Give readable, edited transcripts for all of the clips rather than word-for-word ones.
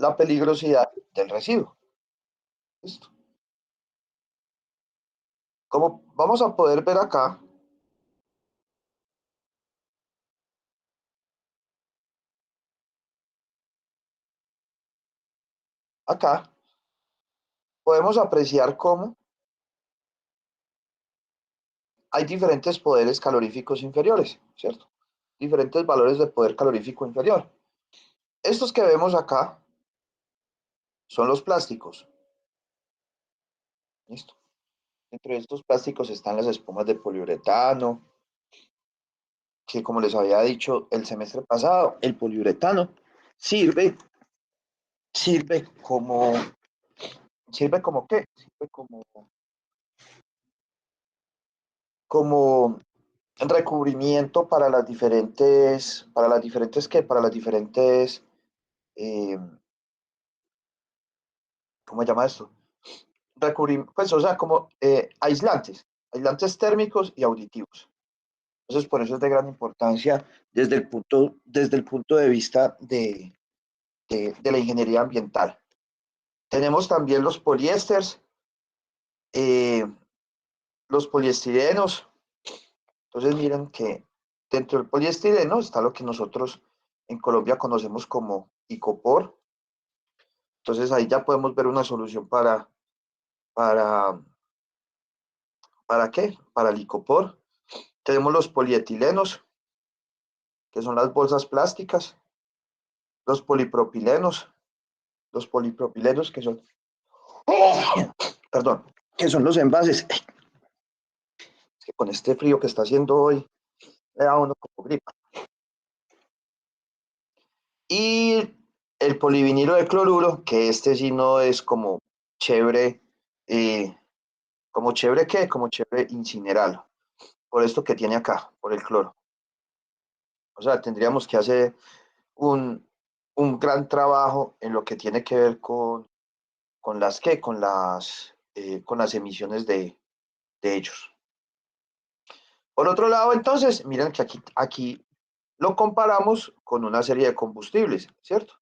la peligrosidad del residuo. ¿Listo? Como vamos a poder ver acá podemos apreciar cómo hay diferentes poderes caloríficos inferiores, ¿cierto? Diferentes valores de poder calorífico inferior. Estos que vemos acá son los plásticos. ¿Listo? Entre estos plásticos están las espumas de poliuretano, que como les había dicho el semestre pasado, el poliuretano sirve, sirve como, ¿sirve como qué? Sirve como recubrimiento para las diferentes, eh, ¿cómo se llama esto? Pues, o sea, como aislantes térmicos y auditivos. Entonces, por eso es de gran importancia desde el punto de vista de la ingeniería ambiental. Tenemos también los poliésteres, eh, los poliestirenos. Entonces, miren que dentro del poliestireno está lo que nosotros en Colombia conocemos como icopor. Entonces, ahí ya podemos ver una solución para, ¿para qué? Para el icopor. Tenemos los polietilenos, que son las bolsas plásticas, los polipropilenos, que son, perdón, que son los envases. Es que con este frío que está haciendo hoy, le da uno como gripa. Y el polivinilo de cloruro, que este sí no es como chévere, como chévere qué, como chévere incineral, por esto que tiene acá, por el cloro. O sea, tendríamos que hacer un, un gran trabajo en lo que tiene que ver con las emisiones de ellos. Por otro lado, entonces, miren que aquí lo comparamos con una serie de combustibles, ¿cierto?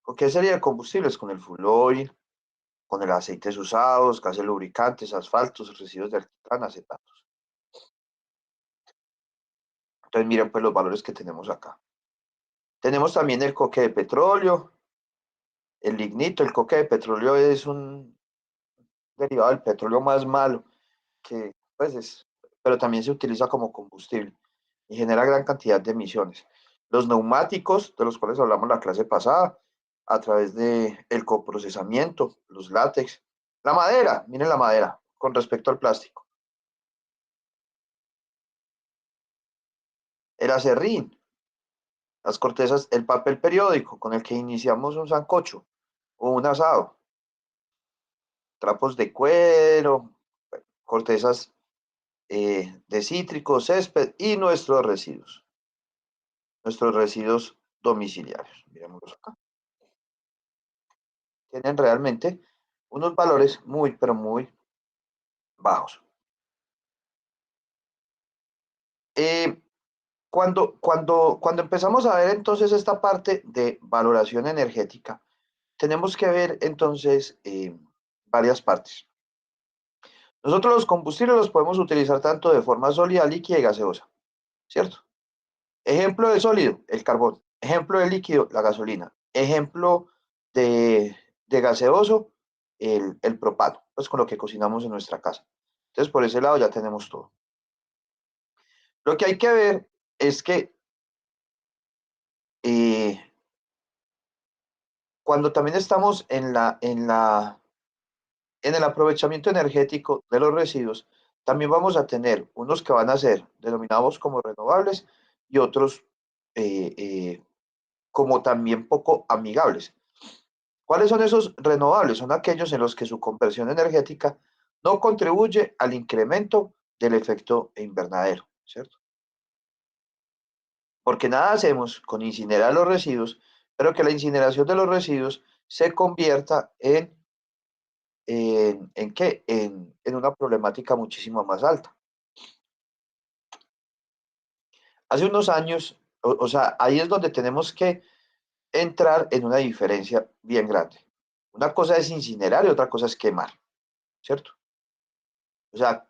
¿Con qué serie de combustibles? Con el fuel oil, con el aceites usados, gases lubricantes, asfaltos, residuos de alquitrán, acetatos. Entonces, miren pues los valores que tenemos acá. Tenemos también el coque de petróleo, el lignito. El coque de petróleo es un derivado del petróleo más malo, que pues pero también se utiliza como combustible y genera gran cantidad de emisiones. Los neumáticos, de los cuales hablamos la clase pasada, a través del coprocesamiento, los látex, la madera, miren la madera con respecto al plástico, el acerrín, las cortezas, el papel periódico con el que iniciamos un sancocho o un asado, trapos de cuero, cortezas de cítricos, césped y nuestros residuos domiciliarios. Miremoslos acá. Tienen realmente unos valores muy, pero muy bajos. Eh, cuando empezamos a ver entonces esta parte de valoración energética, tenemos que ver entonces varias partes. Nosotros los combustibles los podemos utilizar tanto de forma sólida, líquida y gaseosa, ¿cierto? Ejemplo de sólido, el carbón. Ejemplo de líquido, la gasolina. Ejemplo de gaseoso, el propano, pues con lo que cocinamos en nuestra casa. Entonces, por ese lado ya tenemos todo. Lo que hay que ver es que eh, cuando también estamos en el aprovechamiento energético de los residuos, también vamos a tener unos que van a ser denominados como renovables y otros como también poco amigables. ¿Cuáles son esos renovables? Son aquellos en los que su conversión energética no contribuye al incremento del efecto invernadero, ¿cierto? Porque nada hacemos con incinerar los residuos, pero que la incineración de los residuos se convierta ¿en qué? En una problemática muchísimo más alta. Hace unos años, o sea, ahí es donde tenemos que entrar en una diferencia bien grande. Una cosa es incinerar y otra cosa es quemar, ¿cierto? O sea,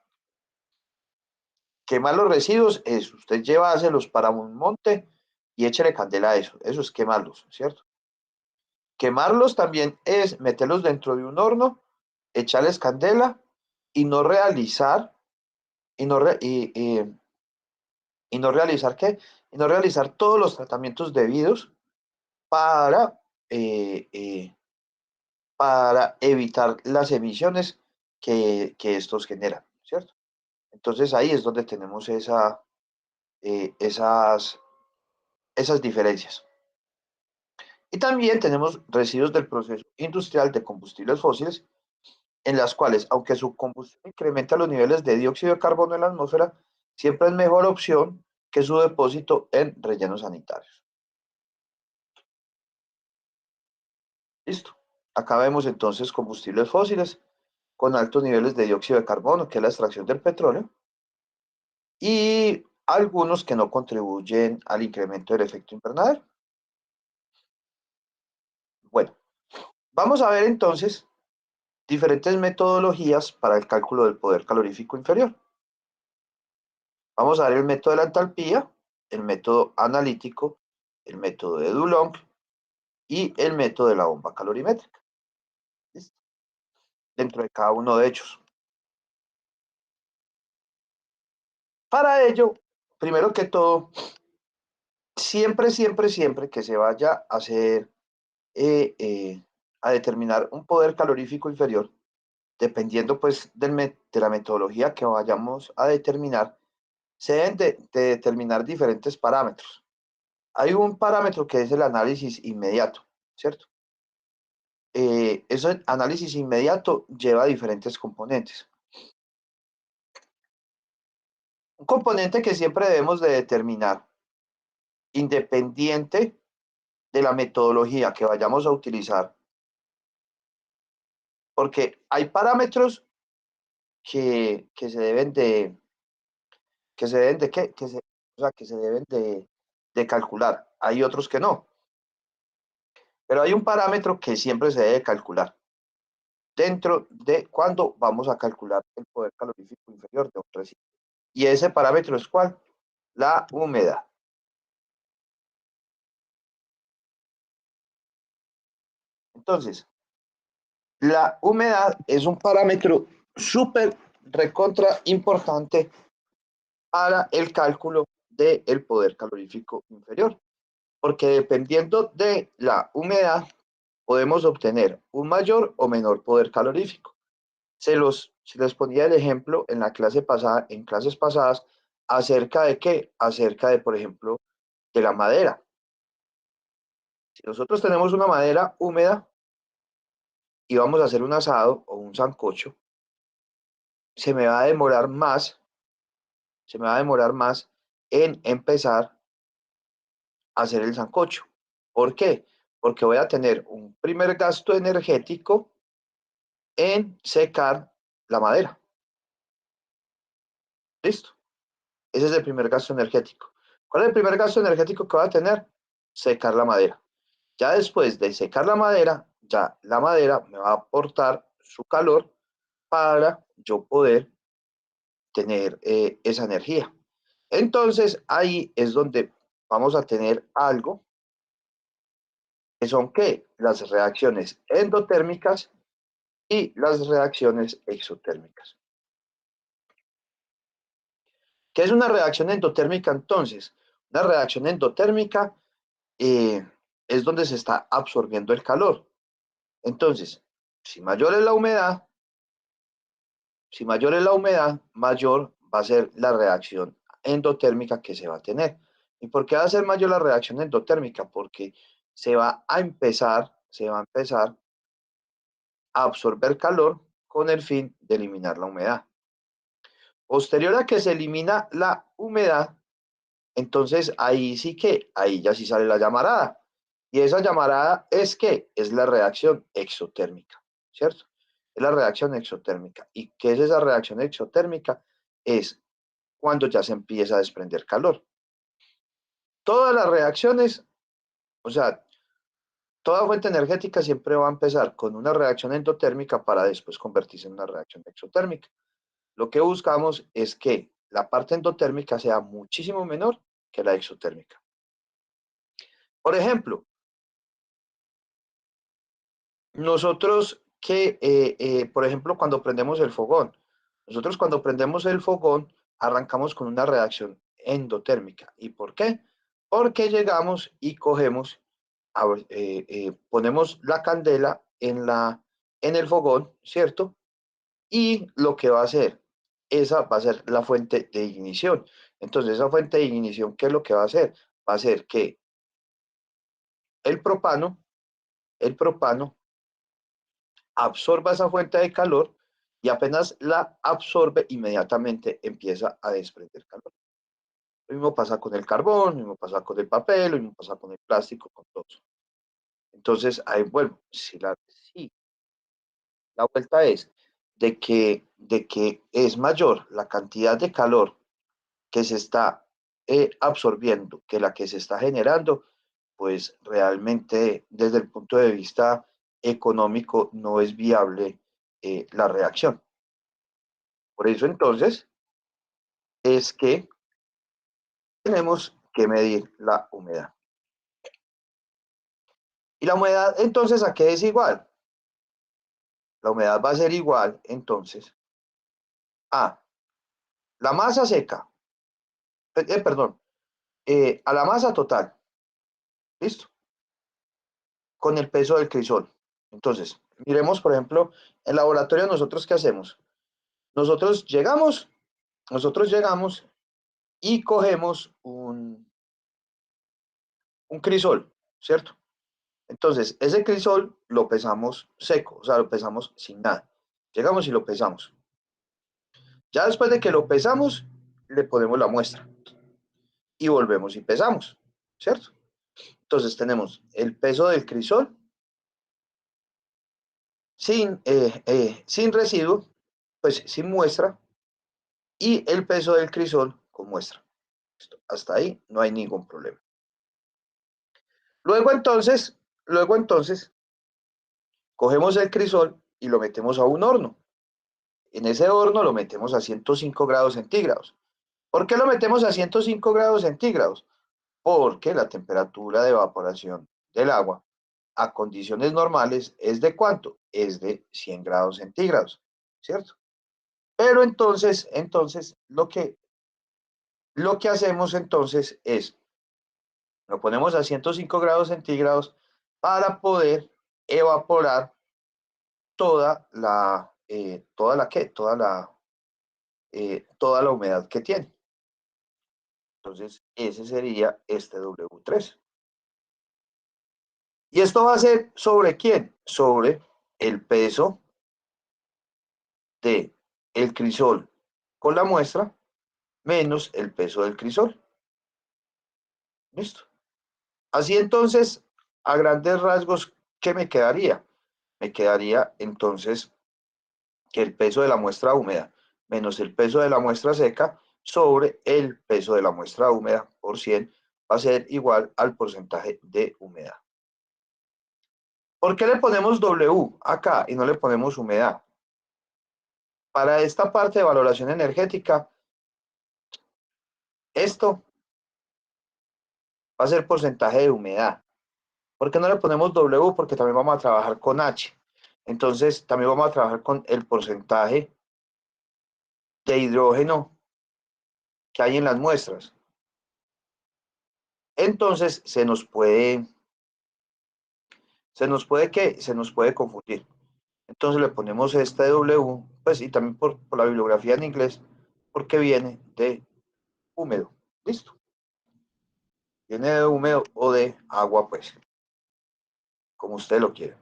quemar los residuos es usted llévaselos para un monte y échele candela a eso es quemarlos, ¿cierto? Quemarlos también es meterlos dentro de un horno, echarles candela y no realizar, y no, re- y no realizar ¿qué? Y no realizar todos los tratamientos debidos para, eh, eh, para evitar las emisiones que estos generan, ¿cierto? Entonces ahí es donde tenemos esas, esas diferencias. Y también tenemos residuos del proceso industrial de combustibles fósiles, en las cuales, aunque su combustión incrementa los niveles de dióxido de carbono en la atmósfera, siempre es mejor opción que su depósito en rellenos sanitarios. Listo. Acá vemos entonces combustibles fósiles con altos niveles de dióxido de carbono, que es la extracción del petróleo, y algunos que no contribuyen al incremento del efecto invernadero. Bueno, vamos a ver entonces diferentes metodologías para el cálculo del poder calorífico inferior. Vamos a ver el método de la entalpía, el método analítico, el método de Dulong y el método de la bomba calorimétrica. ¿Listo? Dentro de cada uno de ellos. Para ello, primero que todo, siempre que se vaya a hacer, a determinar un poder calorífico inferior, dependiendo pues de la metodología que vayamos a determinar, se deben de determinar diferentes parámetros. Hay un parámetro que es el análisis inmediato, ¿cierto? Ese análisis inmediato lleva diferentes componentes. Un componente que siempre debemos de determinar, independiente de la metodología que vayamos a utilizar, porque hay parámetros que se deben de, que se deben de, ¿qué? O sea, que se deben de calcular. Hay otros que no, pero hay un parámetro que siempre se debe calcular dentro de cuando vamos a calcular el poder calorífico inferior de un residuo. Y ese parámetro es ¿cuál? La humedad. Entonces, la humedad es un parámetro súper recontra importante para el cálculo del poder calorífico inferior, porque dependiendo de la humedad podemos obtener un mayor o menor poder calorífico. Se les ponía el ejemplo en la clase pasada, en clases pasadas, acerca de qué, acerca de, por ejemplo, de la madera. Si nosotros tenemos una madera húmeda y vamos a hacer un asado o un sancocho, se me va a demorar más, se me va a demorar más en empezar a hacer el sancocho. ¿Por qué? Porque voy a tener un primer gasto energético en secar la madera. ¿Listo? Ese es el primer gasto energético. ¿Cuál es el primer gasto energético que voy a tener? Secar la madera. Ya después de secar la madera, ya la madera me va a aportar su calor para yo poder tener esa energía. Entonces ahí es donde vamos a tener algo que son ¿qué? Las reacciones endotérmicas y las reacciones exotérmicas. ¿Qué es una reacción endotérmica entonces? Una reacción endotérmica eh, es donde se está absorbiendo el calor. Entonces, si mayor es la humedad, si mayor es la humedad, mayor va a ser la reacción endotérmica que se va a tener. ¿Y por qué va a ser mayor la reacción endotérmica? Porque se va a empezar a absorber calor con el fin de eliminar la humedad. Posterior a que se elimina la humedad, entonces ahí sí que, ahí ya sí sale la llamarada. Y esa llamarada es que es la reacción exotérmica, ¿cierto? Es la reacción exotérmica. ¿Y qué es esa reacción exotérmica? Es cuando ya se empieza a desprender calor. Todas las reacciones, o sea, toda fuente energética siempre va a empezar con una reacción endotérmica para después convertirse en una reacción exotérmica. Lo que buscamos es que la parte endotérmica sea muchísimo menor que la exotérmica. Por ejemplo, nosotros por ejemplo, cuando prendemos el fogón, nosotros cuando prendemos el fogón arrancamos con una reacción endotérmica. ¿Y por qué? Porque llegamos y cogemos, ponemos la candela en el fogón, ¿cierto? Y lo que va a hacer, esa va a ser la fuente de ignición. Entonces, esa fuente de ignición, ¿qué es lo que va a hacer? Va a hacer que el propano, el propano absorba esa fuente de calor y apenas la absorbe, inmediatamente empieza a desprender calor. Lo mismo pasa con el carbón, lo mismo pasa con el papel, lo mismo pasa con el plástico, con todo. Entonces, ahí, bueno, si la vuelta es de que es mayor la cantidad de calor que se está absorbiendo que la que se está generando, pues realmente desde el punto de vista económico no es viable la reacción. Por eso entonces es que tenemos que medir la humedad. Y la humedad entonces, ¿a qué es igual? La humedad va a ser igual entonces a la masa seca, perdón, a la masa total, ¿listo? Con el peso del crisol. Entonces, miremos, por ejemplo, en laboratorio nosotros qué hacemos. Nosotros llegamos, nosotros llegamos y cogemos un crisol, ¿cierto? Entonces, ese crisol lo pesamos seco, o sea, lo pesamos sin nada. Llegamos y lo pesamos. Ya después de que lo pesamos, le ponemos la muestra y volvemos y pesamos, ¿cierto? Entonces tenemos el peso del crisol sin residuo, pues sin muestra, y el peso del crisol con muestra. Hasta ahí no hay ningún problema. Luego entonces, cogemos el crisol y lo metemos a un horno. En ese horno lo metemos a 105 grados centígrados. ¿Por qué lo metemos a 105 grados centígrados? Porque la temperatura de evaporación del agua a condiciones normales es de ¿cuánto? Es de 100 grados centígrados, ¿cierto? Pero entonces lo que hacemos entonces es, lo ponemos a 105 grados centígrados para poder evaporar toda la humedad que tiene. Entonces, ese sería este W3. ¿Y esto va a ser sobre quién? Sobre el peso de el crisol con la muestra menos el peso del crisol. ¿Listo? Así entonces, a grandes rasgos, ¿qué me quedaría? Me quedaría entonces que el peso de la muestra húmeda menos el peso de la muestra seca sobre el peso de la muestra húmeda por 100 va a ser igual al porcentaje de humedad. ¿Por qué le ponemos W acá y no le ponemos humedad? Para esta parte de valoración energética, esto va a ser porcentaje de humedad. ¿Por qué no le ponemos W? Porque también vamos a trabajar con H. Entonces, también vamos a trabajar con el porcentaje de hidrógeno que hay en las muestras. Entonces, se nos puede confundir. Entonces le ponemos este W, pues, y también por la bibliografía en inglés, porque viene de húmedo. ¿Listo? Viene de húmedo o de agua, pues, como usted lo quiere.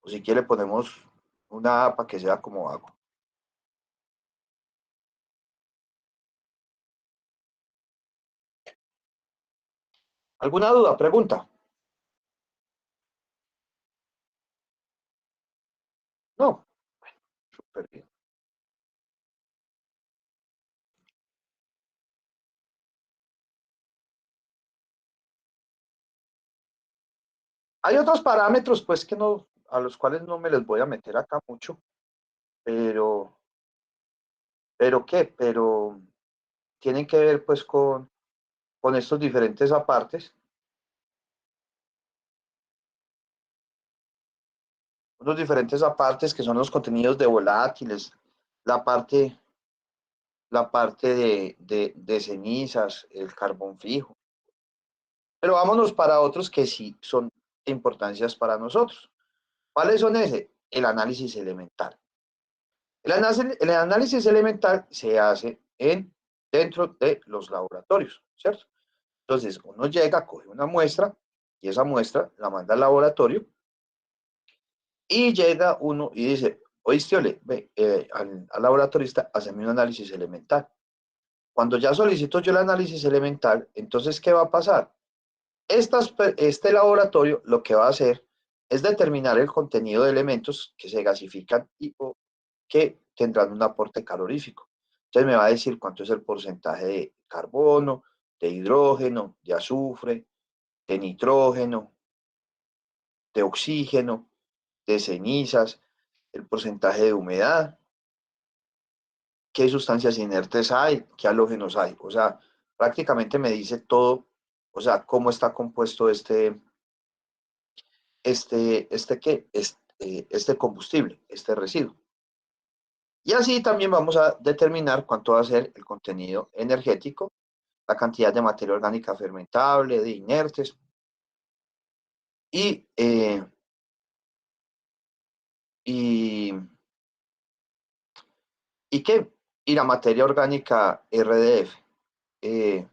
O si quiere ponemos una A para que sea como agua. ¿Alguna duda? Pregunta. No. Súper bien. Hay otros parámetros, pues, que no, a los cuales no me les voy a meter acá mucho, pero, pero tienen que ver, pues, con estos diferentes apartes, unos diferentes apartes que son los contenidos de volátiles, la parte, la parte de cenizas, el carbón fijo. Pero vámonos para otros que sí son de importancias para nosotros. ¿Cuáles son ese? El análisis elemental. El análisis elemental se hace dentro de los laboratorios, ¿cierto? Entonces, uno llega, coge una muestra y esa muestra la manda al laboratorio y llega uno y dice, oíste, Ole, ve, al laboratorista, haceme un análisis elemental. Cuando ya solicito yo el análisis elemental, entonces, ¿qué va a pasar? Este laboratorio lo que va a hacer es determinar el contenido de elementos que se gasifican y o que tendrán un aporte calorífico. Entonces me va a decir cuánto es el porcentaje de carbono, de hidrógeno, de azufre, de nitrógeno, de oxígeno, de cenizas, el porcentaje de humedad, qué sustancias inertes hay, qué halógenos hay. O sea, prácticamente me dice todo, o sea, cómo está compuesto este combustible, este residuo. Y así también vamos a determinar cuánto va a ser el contenido energético, la cantidad de materia orgánica fermentable, de inertes y, y, y qué, y la materia orgánica RDF. Eh,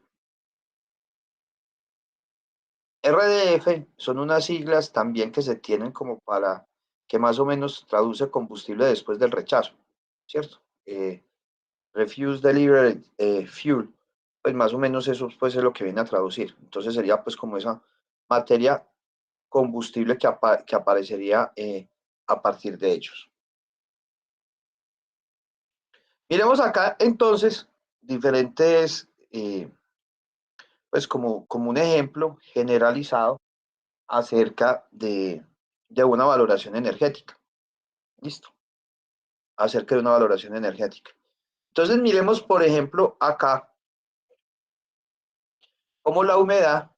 RDF son unas siglas también que se tienen como para que más o menos traduce combustible después del rechazo, ¿cierto? Refuse Delivered Fuel, pues más o menos eso pues es lo que viene a traducir. Entonces sería pues como esa materia combustible que aparecería a partir de ellos. Miremos acá entonces diferentes, pues como un ejemplo generalizado acerca de una valoración energética. Listo, acerca de una valoración energética. Entonces miremos, por ejemplo, acá cómo la humedad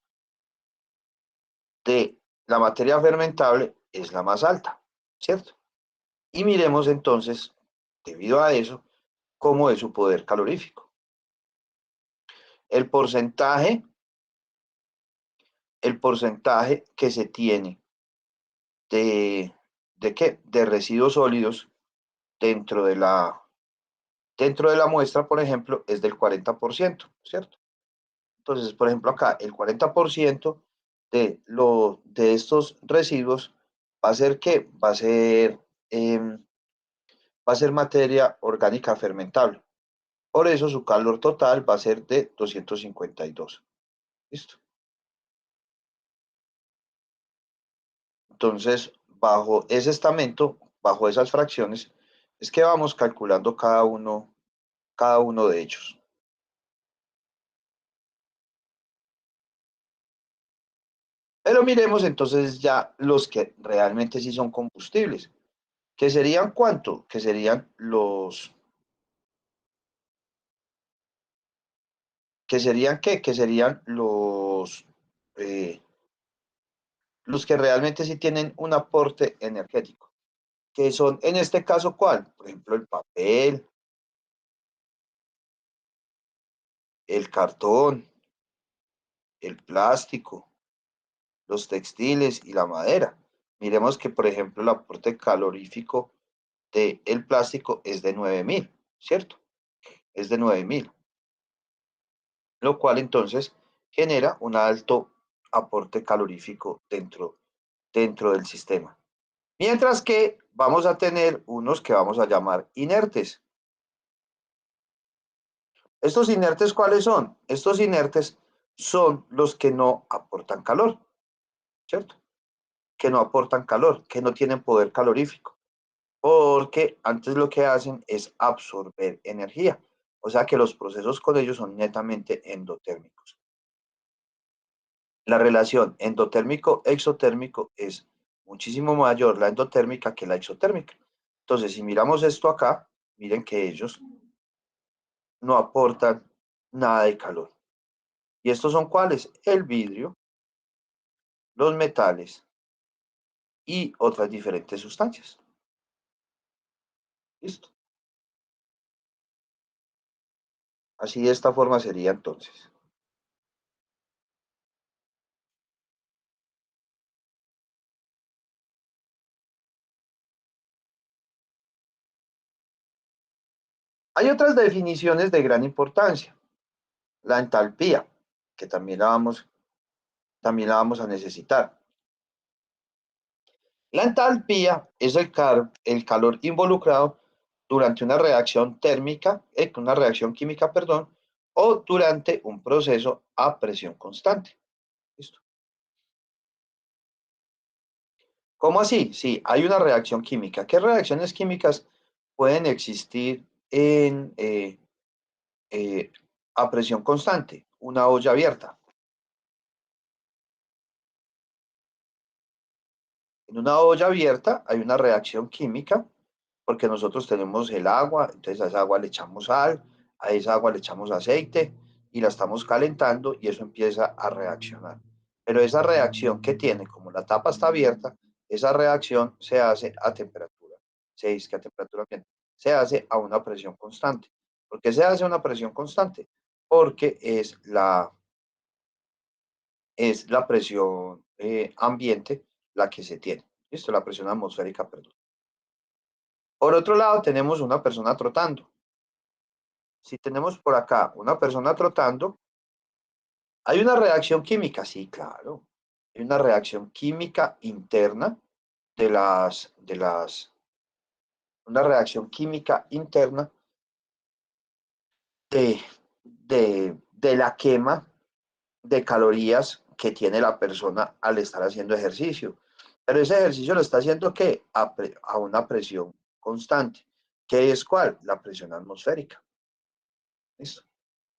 de la materia fermentable es la más alta, ¿cierto? Y miremos entonces, debido a eso, cómo es su poder calorífico. El porcentaje, el porcentaje que se tiene de, ¿de qué? De residuos sólidos dentro dentro de la muestra, por ejemplo, es del 40%, ¿cierto? Entonces, por ejemplo, acá el 40% de estos residuos va a ser ¿qué? Va a ser materia orgánica fermentable. Por eso su calor total va a ser de 252. ¿Listo? Entonces, bajo ese estamento, bajo esas fracciones, es que vamos calculando cada uno de ellos. Pero miremos entonces ya los que realmente sí son combustibles, que serían ¿cuánto? Que serían que serían ¿qué? Que serían los que realmente sí tienen un aporte energético, que son en este caso ¿cuál? Por ejemplo, el papel, el cartón, el plástico, los textiles y la madera. Miremos que, por ejemplo, el aporte calorífico del plástico es de 9.000, ¿cierto? Es de 9.000, lo cual entonces genera un alto aporte calorífico dentro del sistema. Mientras que vamos a tener unos que vamos a llamar inertes. ¿Estos inertes cuáles son? Estos inertes son los que no aportan calor, ¿cierto? Que no aportan calor, que no tienen poder calorífico, porque antes lo que hacen es absorber energía. O sea que los procesos con ellos son netamente endotérmicos. la relación endotérmico-exotérmico es muchísimo mayor la endotérmica que la exotérmica. Entonces, si miramos esto acá, miren que ellos no aportan nada de calor. ¿Y estos son cuáles? El vidrio, los metales y otras diferentes sustancias. ¿Listo? Así de esta forma sería entonces. Hay otras definiciones de gran importancia. La entalpía, que también la vamos a necesitar. La entalpía es el calor involucrado durante una reacción térmica, una reacción química, perdón, o durante un proceso a presión constante. ¿Listo? ¿Cómo así? Sí, hay una reacción química. ¿Qué reacciones químicas pueden existir eh, a presión constante? Una olla abierta. En una olla abierta hay una reacción química porque nosotros tenemos el agua, entonces a esa agua le echamos sal, a esa agua le echamos aceite y la estamos calentando y eso empieza a reaccionar. Pero esa reacción que tiene, como la tapa está abierta, esa reacción se hace a temperatura, se dice que a temperatura ambiente, se hace a una presión constante. ¿Por qué se hace a una presión constante? Porque es la presión ambiente la que se tiene. ¿Listo? La presión atmosférica, perdón. Por otro lado, tenemos una persona trotando. Si tenemos por acá una persona trotando, hay una reacción química, sí, claro. Hay una reacción química interna una reacción química interna de, de la quema de calorías que tiene la persona al estar haciendo ejercicio. Pero ese ejercicio lo está haciendo ¿qué? A una presión constante. ¿Qué es cuál? La presión atmosférica. ¿Listo?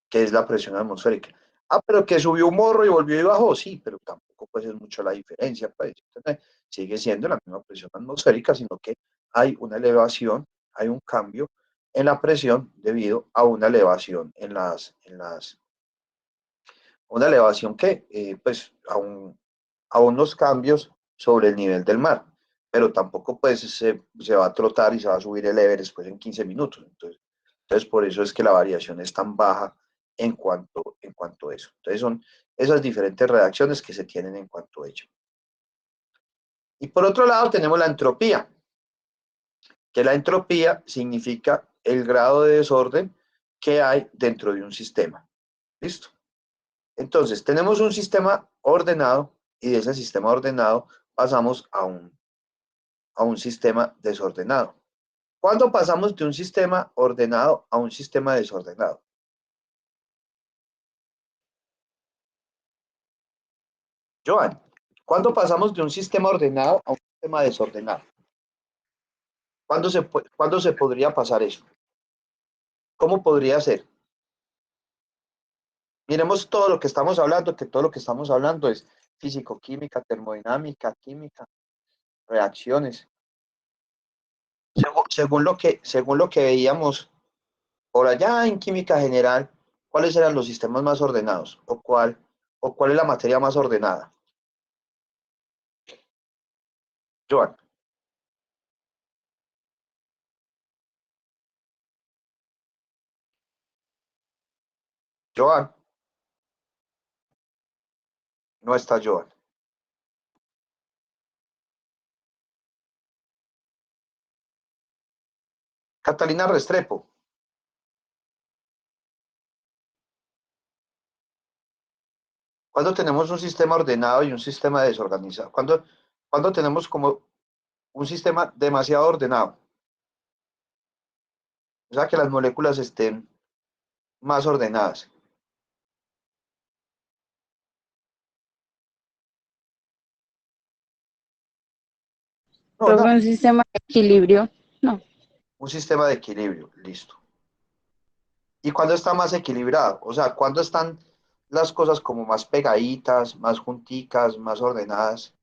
Que es la presión atmosférica. Ah, pero que subió un morro y volvió y bajó, sí, pero tampoco puede ser mucho la diferencia, pues. Sigue siendo la misma presión atmosférica, sino que hay una elevación, hay un cambio en la presión debido a una elevación una elevación que, pues, a unos cambios sobre el nivel del mar, pero tampoco pues se va a trotar y se va a subir el Everest pues en 15 minutos. Entonces, por eso es que la variación es tan baja en cuanto a eso. Entonces, son esas diferentes reacciones que se tienen en cuanto a ello. Y por otro lado, tenemos la entropía, que la entropía significa el grado de desorden que hay dentro de un sistema. ¿Listo? Entonces, tenemos un sistema ordenado y de ese sistema ordenado pasamos a un sistema desordenado. ¿Cuándo pasamos de un sistema ordenado a un sistema desordenado? Joan, ¿cuándo pasamos de un sistema ordenado a un sistema desordenado? ¿Cuándo se podría pasar eso? ¿Cómo podría ser? Miremos todo lo que estamos hablando, que todo lo que estamos hablando es físico-química, termodinámica, química, reacciones. Según lo que veíamos por allá en química general, ¿cuáles eran los sistemas más ordenados? ¿O cuál es la materia más ordenada? Joan, Joan, no está Joan. Catalina Restrepo, ¿cuándo tenemos un sistema ordenado y un sistema desorganizado? ¿Cuándo tenemos como un sistema demasiado ordenado? O sea, que las moléculas estén más ordenadas. No, Creo que no, un sistema de equilibrio, no. un sistema de equilibrio, listo. ¿Y cuándo está más equilibrado? O sea, ¿cuándo están las cosas como más pegaditas, más junticas, más ordenadas.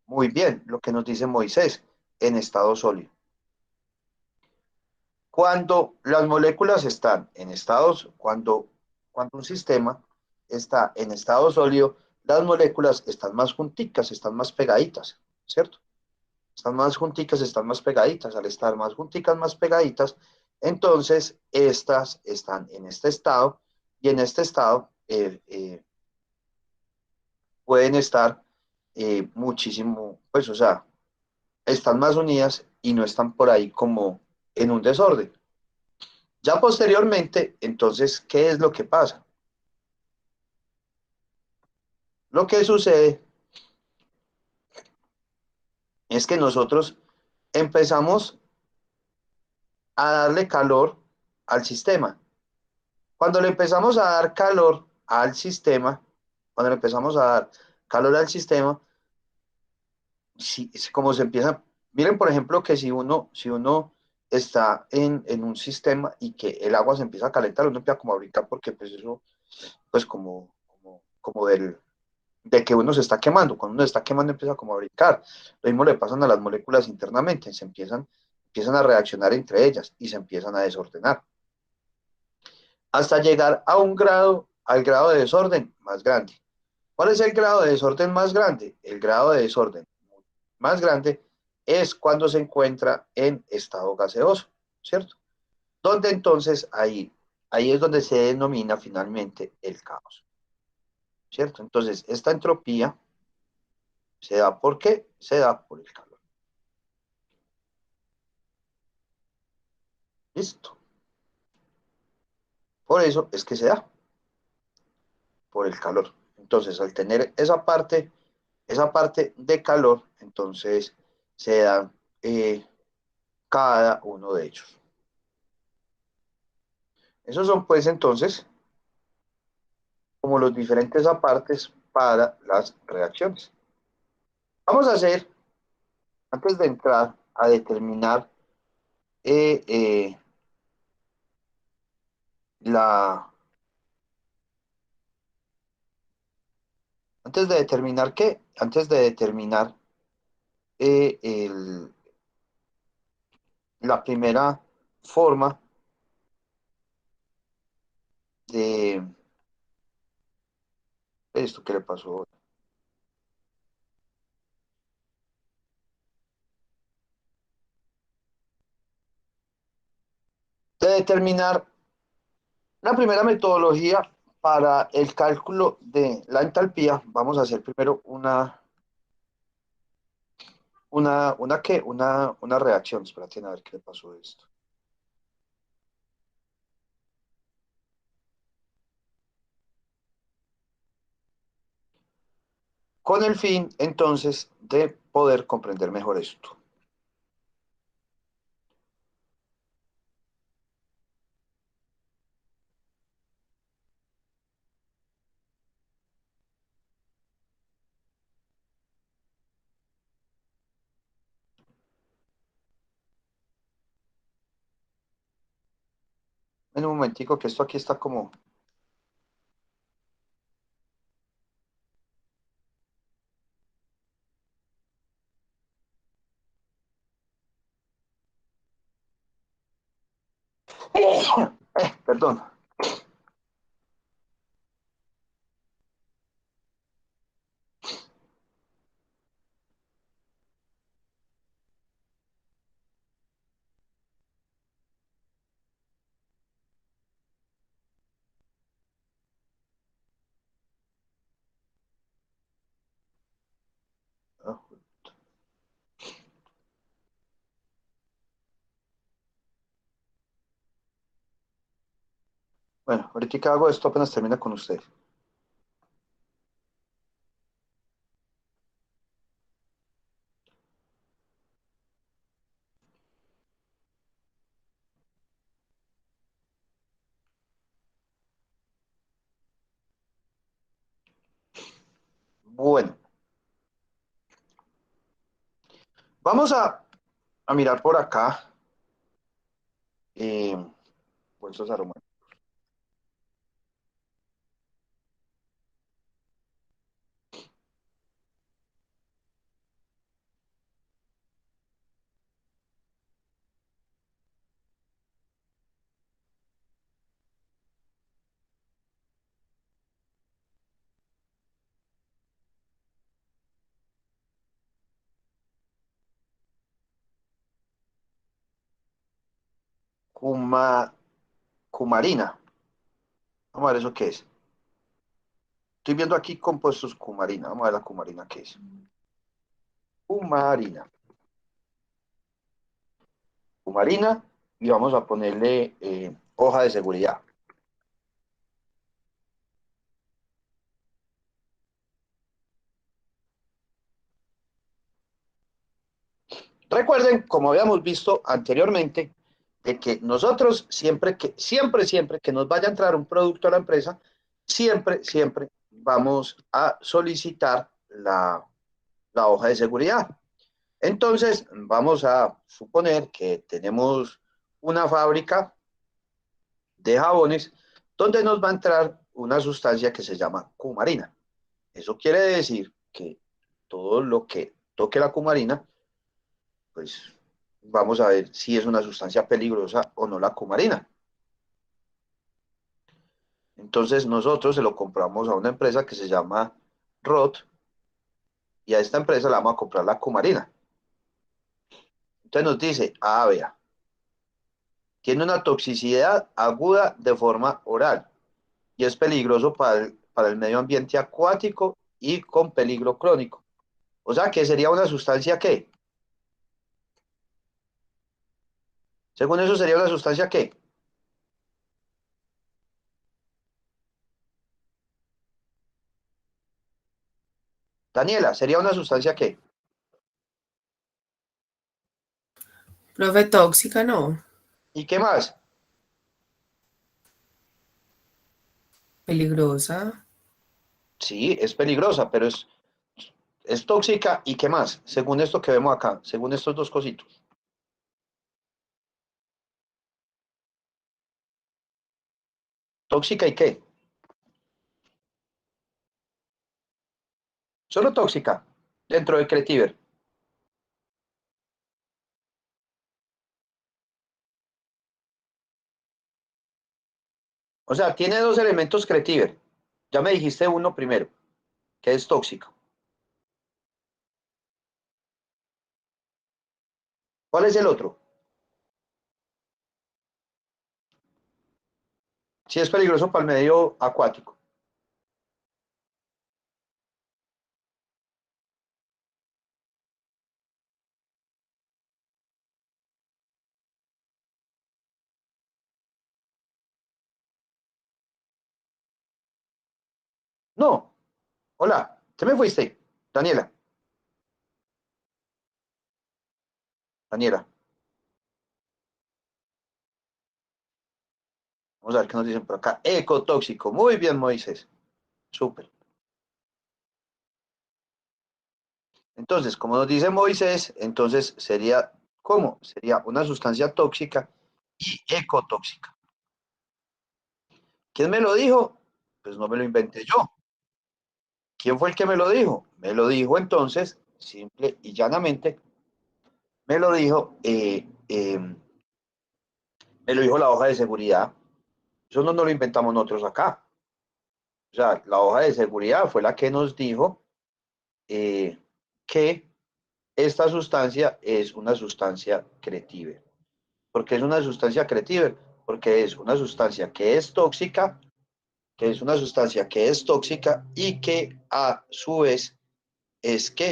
Muy bien, lo que nos dice Moisés, en estado sólido. Cuando las moléculas están en estados, cuando un sistema está en estado sólido, las moléculas están más junticas, están más pegaditas, ¿cierto? Están más junticas, están más pegaditas. Al estar más junticas, más pegaditas, entonces estas están en este estado y en este estado pueden estar muchísimo, pues, o sea, están más unidas y no están por ahí como en un desorden. Ya posteriormente, entonces, ¿qué es lo que pasa? Lo que sucede es que nosotros empezamos a darle calor al sistema. Cuando le empezamos a dar calor al sistema, cuando le empezamos a dar calor al sistema, si, es como se empieza, miren por ejemplo que si uno está en un sistema y que el agua se empieza a calentar, uno empieza como a brincar porque pues eso, pues como de que uno se está quemando. Cuando uno se está quemando empieza como a brincar. Lo mismo le pasan a las moléculas internamente, empiezan a reaccionar entre ellas y se empiezan a desordenar. Hasta llegar a al grado de desorden más grande. ¿Cuál es el grado de desorden más grande? El grado de desorden más grande es cuando se encuentra en estado gaseoso, ¿cierto? Donde entonces ahí es donde se denomina finalmente el caos, ¿cierto? Entonces, esta entropía se da ¿por qué? Se da por el calor. Listo. Por eso es que se da, por el calor. Entonces, al tener esa parte de calor, entonces se dan cada uno de ellos. Esos son pues entonces como los diferentes apartes para las reacciones. Vamos a hacer, antes de entrar a determinar eh, eh, la... Antes de determinar qué, antes de determinar eh, el, la primera forma de esto que le pasó. De determinar la primera metodología para el cálculo de la entalpía, vamos a hacer primero ¿qué? Una reacción. Espérate a ver qué le pasó a esto. Con el fin, entonces, de poder comprender mejor esto. En un momentico, que esto aquí está como... perdón. Bueno, ahorita hago esto apenas termina con usted. Bueno, vamos a mirar por acá. Bolsos aromáticos. Cuma, cumarina. Vamos a ver eso qué es. Estoy viendo aquí compuestos cumarina. Vamos a ver la cumarina qué es. Cumarina. Cumarina y vamos a ponerle hoja de seguridad. Recuerden, como habíamos visto anteriormente, de que nosotros siempre que nos vaya a entrar un producto a la empresa, siempre vamos a solicitar la hoja de seguridad. Entonces, vamos a suponer que tenemos una fábrica de jabones donde nos va a entrar una sustancia que se llama cumarina. Eso quiere decir que todo lo que toque la cumarina, pues vamos a ver si es una sustancia peligrosa o no la cumarina. Entonces nosotros se lo compramos a una empresa que se llama ROT y a esta empresa le vamos a comprar la cumarina. Entonces nos dice, vea, tiene una toxicidad aguda de forma oral y es peligroso para el medio ambiente acuático y con peligro crónico. O sea, que sería una sustancia que, según eso, sería una sustancia que, Daniela, sería una sustancia que. Profe, tóxica, no. ¿Y qué más? Peligrosa. Sí, es peligrosa, pero es tóxica. ¿Y qué más? Según esto que vemos acá, según estos dos cositos. ¿Tóxica y qué? Solo tóxica, dentro de Cretiver. O sea, tiene dos elementos Cretiver. Ya me dijiste uno primero, que es tóxico. ¿Cuál es el otro? Si es peligroso para el medio acuático. No. Hola, ¿te me fuiste? Daniela. Daniela. Vamos a ver qué nos dicen por acá. Ecotóxico. Muy bien, Moisés. Súper. Entonces, como nos dice Moisés, entonces sería, ¿cómo? Sería una sustancia tóxica y ecotóxica. ¿Quién me lo dijo? Pues no me lo inventé yo. ¿Quién fue el que me lo dijo? Me lo dijo entonces, simple y llanamente, me lo dijo, me lo dijo la hoja de seguridad. Eso no nos lo inventamos nosotros acá. O sea, la hoja de seguridad fue la que nos dijo eh, que esta sustancia es una sustancia creativa. ¿Por qué es una sustancia creativa? Porque es una sustancia que es tóxica, que es una sustancia que es tóxica y que a su vez es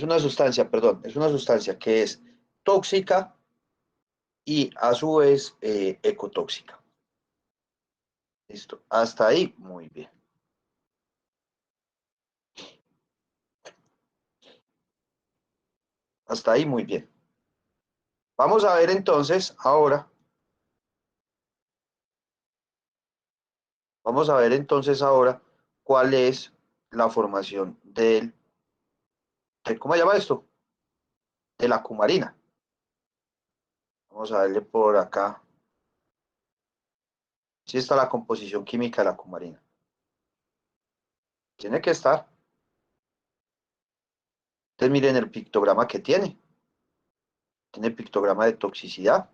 una sustancia, perdón, es una sustancia que es tóxica y a su vez ecotóxica. Listo, hasta ahí, muy bien. Hasta ahí, muy bien. Vamos a ver entonces ahora, vamos a ver entonces ahora cuál es la formación ¿cómo se llama esto? De la cumarina. Vamos a darle por acá. Sí está la composición química de la cumarina. Tiene que estar. Entonces miren el pictograma que tiene. Tiene pictograma de toxicidad.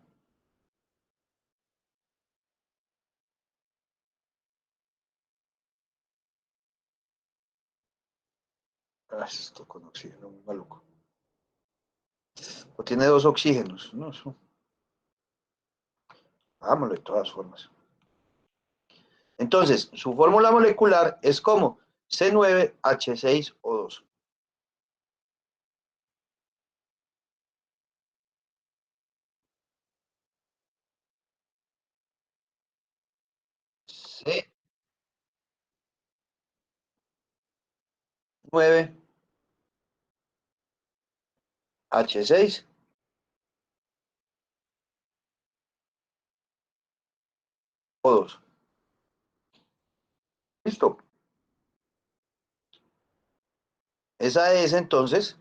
Esto con oxígeno, muy maluco. O tiene dos oxígenos. No, eso, hagámoslo de todas formas. Entonces, su fórmula molecular es como C9H6O2. C9H6O2. ¿Listo? Esa es entonces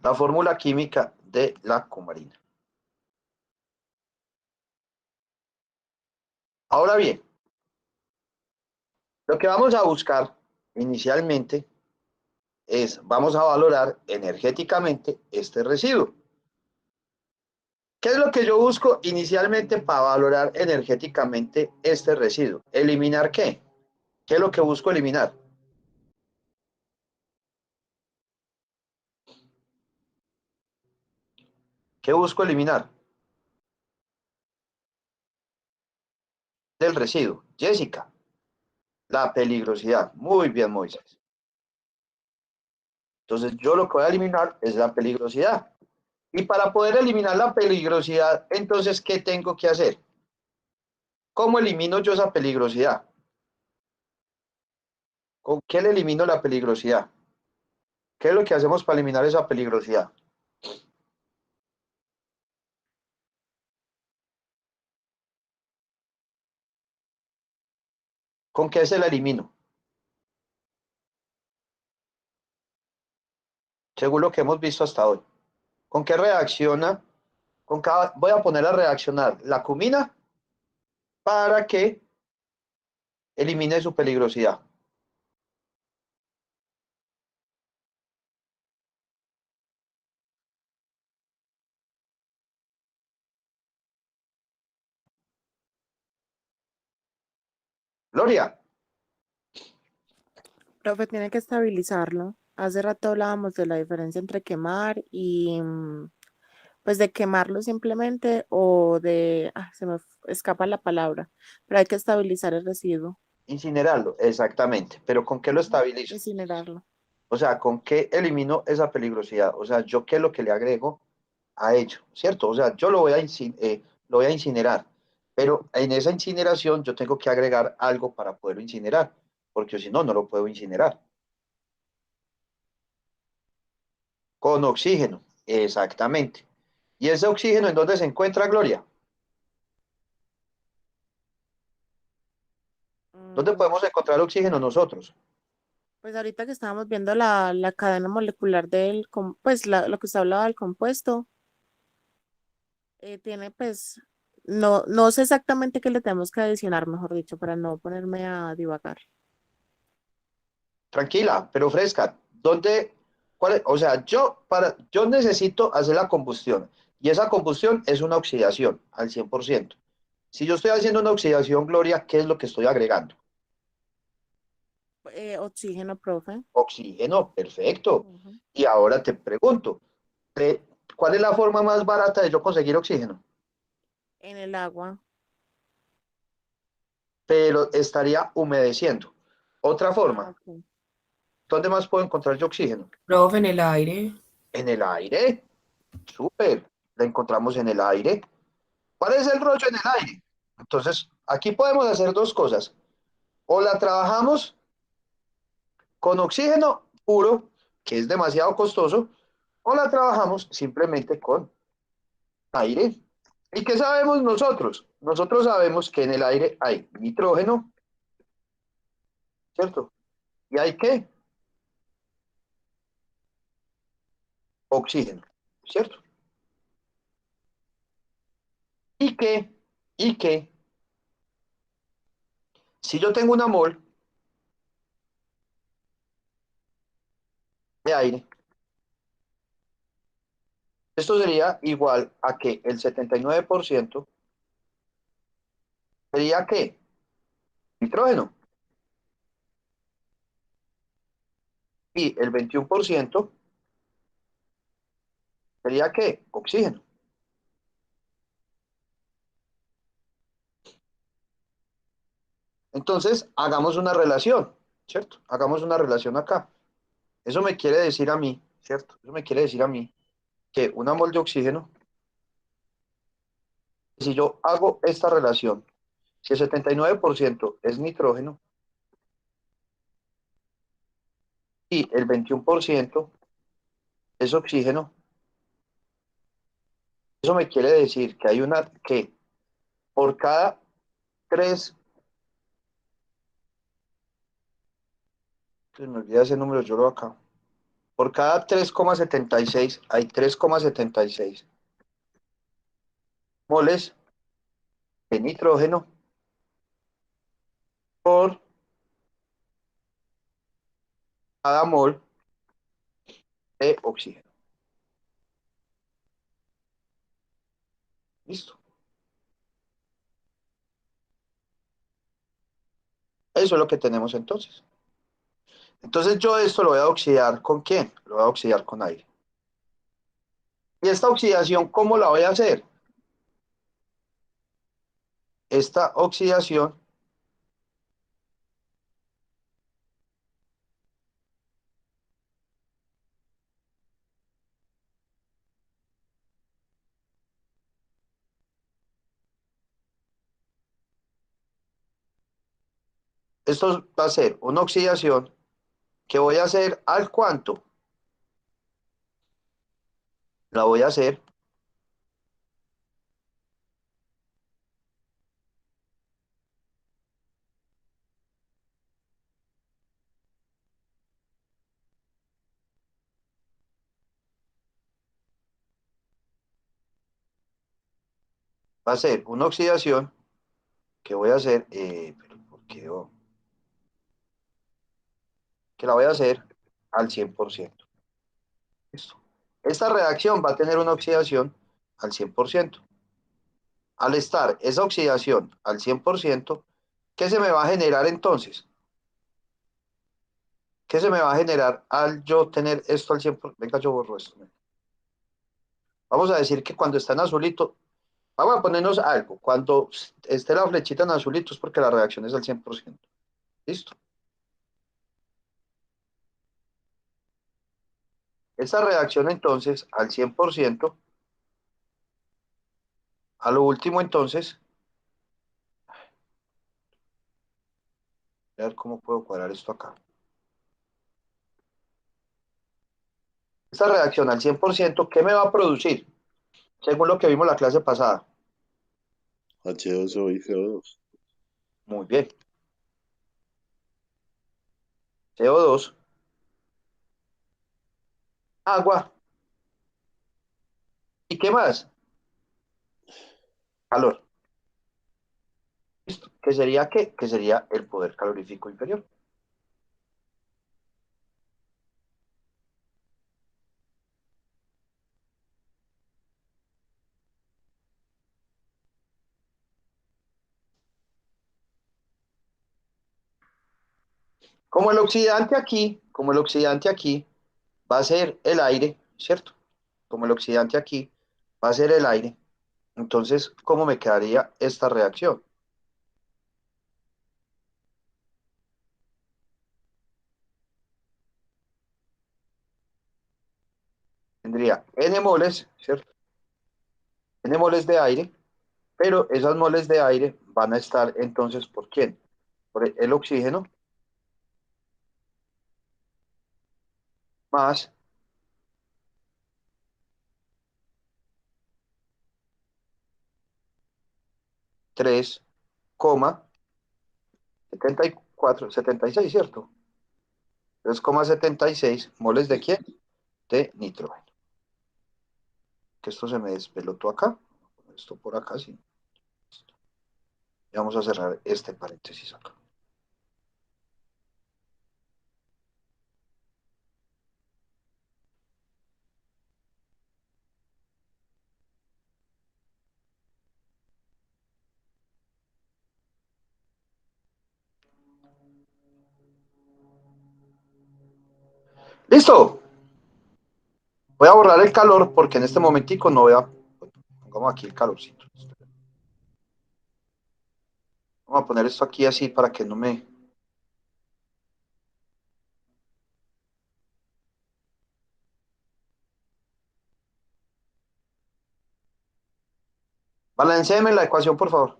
la fórmula química de la cumarina. Ahora bien, lo que vamos a buscar inicialmente vamos a valorar energéticamente este residuo. ¿Qué es lo que yo busco inicialmente para valorar energéticamente este residuo? ¿Eliminar qué? ¿Qué es lo que busco eliminar? ¿Qué busco eliminar? Del residuo. Jessica, la peligrosidad. Muy bien, Moisés. Entonces, yo lo que voy a eliminar es la peligrosidad. Y para poder eliminar la peligrosidad, entonces, ¿qué tengo que hacer? ¿Cómo elimino yo esa peligrosidad? ¿Con qué le elimino la peligrosidad? ¿Qué es lo que hacemos para eliminar esa peligrosidad? ¿Con qué se la elimino? Según lo que hemos visto hasta hoy. ¿Con qué reacciona? Voy a poner a reaccionar la cumina para que elimine su peligrosidad. Gloria, Profe, tiene que estabilizarlo. Hace rato hablábamos de la diferencia entre quemar y, pues de quemarlo simplemente o de, se me escapa la palabra, pero hay que estabilizar el residuo. incinerarlo, exactamente. Pero ¿con qué lo Ujú. estabilizo? Incinerarlo. O sea, ¿con qué elimino esa peligrosidad? O sea, ¿yo qué es lo que le agrego a ello? ¿Cierto? O sea, yo lo voy a incinerar, pero en esa incineración yo tengo que agregar algo para poderlo incinerar, porque si no, no lo puedo incinerar. Con oxígeno, exactamente. ¿Y ese oxígeno en dónde se encuentra, Gloria? ¿Dónde Mm, podemos encontrar oxígeno nosotros? Pues ahorita que estábamos viendo la cadena molecular pues lo que usted hablaba del compuesto, tiene pues, no sé exactamente qué le tenemos que adicionar, mejor dicho, para no ponerme a divagar. Tranquila, pero fresca. O sea, yo necesito hacer la combustión y esa combustión es una oxidación al 100%. Si yo estoy haciendo una oxidación, Gloria, ¿qué es lo que estoy agregando? Oxígeno, profe. Oxígeno, perfecto. Ujú. Y ahora te pregunto, ¿te- ¿cuál es la forma más barata de yo conseguir oxígeno? En el agua. Pero estaría humedeciendo. Otra Ah, forma, ok. ¿dónde más puedo encontrar yo oxígeno? Profe, en el aire. En el aire. Súper. La encontramos en el aire. ¿Cuál es el rollo en el aire? Entonces, aquí podemos hacer dos cosas. O la trabajamos con oxígeno puro, que es demasiado costoso, o la trabajamos simplemente con aire. ¿Y qué sabemos nosotros? Nosotros sabemos que en el aire hay nitrógeno, ¿cierto? ¿Y hay qué? Oxígeno, ¿cierto? ¿Y qué? ¿Y qué? Si yo tengo una mol de aire, esto sería igual a que el 79% sería ¿qué? Nitrógeno. Y el 21% ¿Sería qué? Oxígeno. Entonces, hagamos una relación, ¿cierto? Hagamos una relación acá. Eso me quiere decir a mí, ¿cierto? Eso me quiere decir a mí que una mol de oxígeno, si yo hago esta relación, si el 79% es nitrógeno y el 21% es oxígeno, eso me quiere decir que hay una que por cada tres, que me olvida ese número, yo lo acá, por cada 3,76 hay 3,76 moles de nitrógeno por cada mol de oxígeno. ¿Listo? Eso es lo que tenemos entonces. Entonces yo esto lo voy a oxidar ¿con quién? Lo voy a oxidar con aire. ¿Y esta oxidación cómo la voy a hacer? Esta oxidación esto va a ser una oxidación que voy a hacer al cuánto. La voy a hacer va a ser una oxidación que voy a hacer, pero ¿por qué? Que la voy a hacer al 100%. Listo. Esta reacción va a tener una oxidación al 100%. Al estar esa oxidación al 100%, ¿qué se me va a generar entonces? ¿Qué se me va a generar al yo tener esto al 100%? Venga, yo borro esto. Vamos a decir que cuando está en azulito, vamos a ponernos algo. Cuando esté la flechita en azulito es porque la reacción es al 100%. ¿Listo? Esta reacción entonces al 100%, a lo último entonces, a ver cómo puedo cuadrar esto acá. Esta reacción al 100%, ¿qué me va a producir? Según lo que vimos la clase pasada. H2O y CO2. Muy bien. CO2, agua. ¿Y qué más? Calor. ¿Listo? ¿Qué sería qué? Que sería el poder calorífico inferior. Como el oxidante aquí va a ser el aire, ¿cierto? Como el oxidante aquí va a ser el aire, entonces, ¿cómo me quedaría esta reacción? Tendría N moles, ¿cierto? N moles de aire, pero esas moles de aire van a estar entonces, ¿por quién? Por el oxígeno más 3,74, 76, ¿cierto? 3,76 moles de quién? De nitrógeno. Que esto se me despelotó acá. Esto por acá, sí. Y vamos a cerrar este paréntesis acá. ¿Listo? Voy a borrar el calor porque en este momentico no voy a... Pongamos aquí el calorcito. Vamos a poner esto aquí así para que no me... Balanceeme la ecuación, por favor.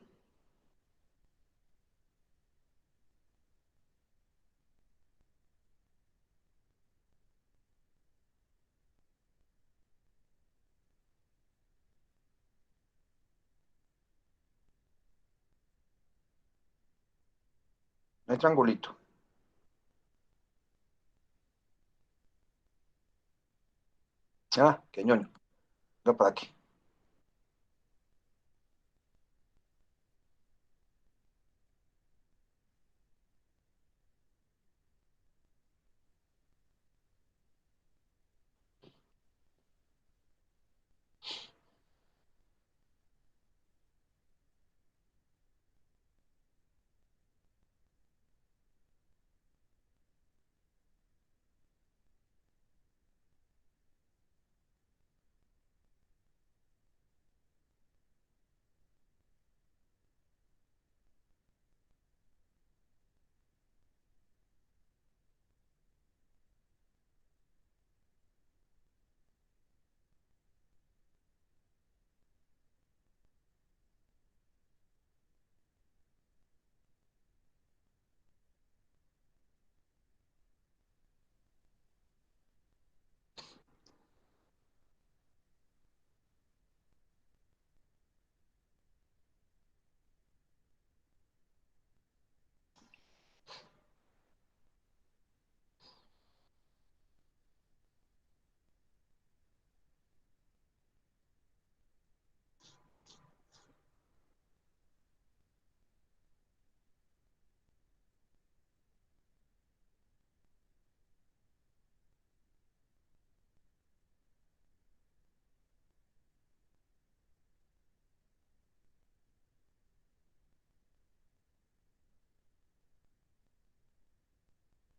No hay triangulito. Ah, qué ñoño. Venga para aquí.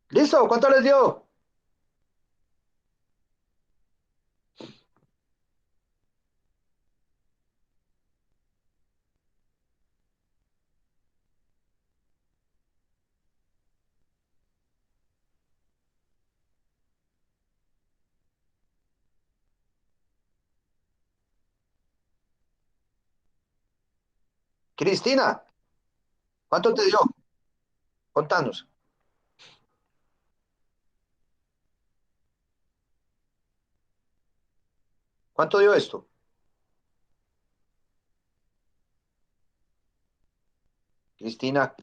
¿Listo? ¿Cuánto les dio? Cristina, ¿cuánto te dio? Contanos. ¿Cuánto dio esto? Cristina,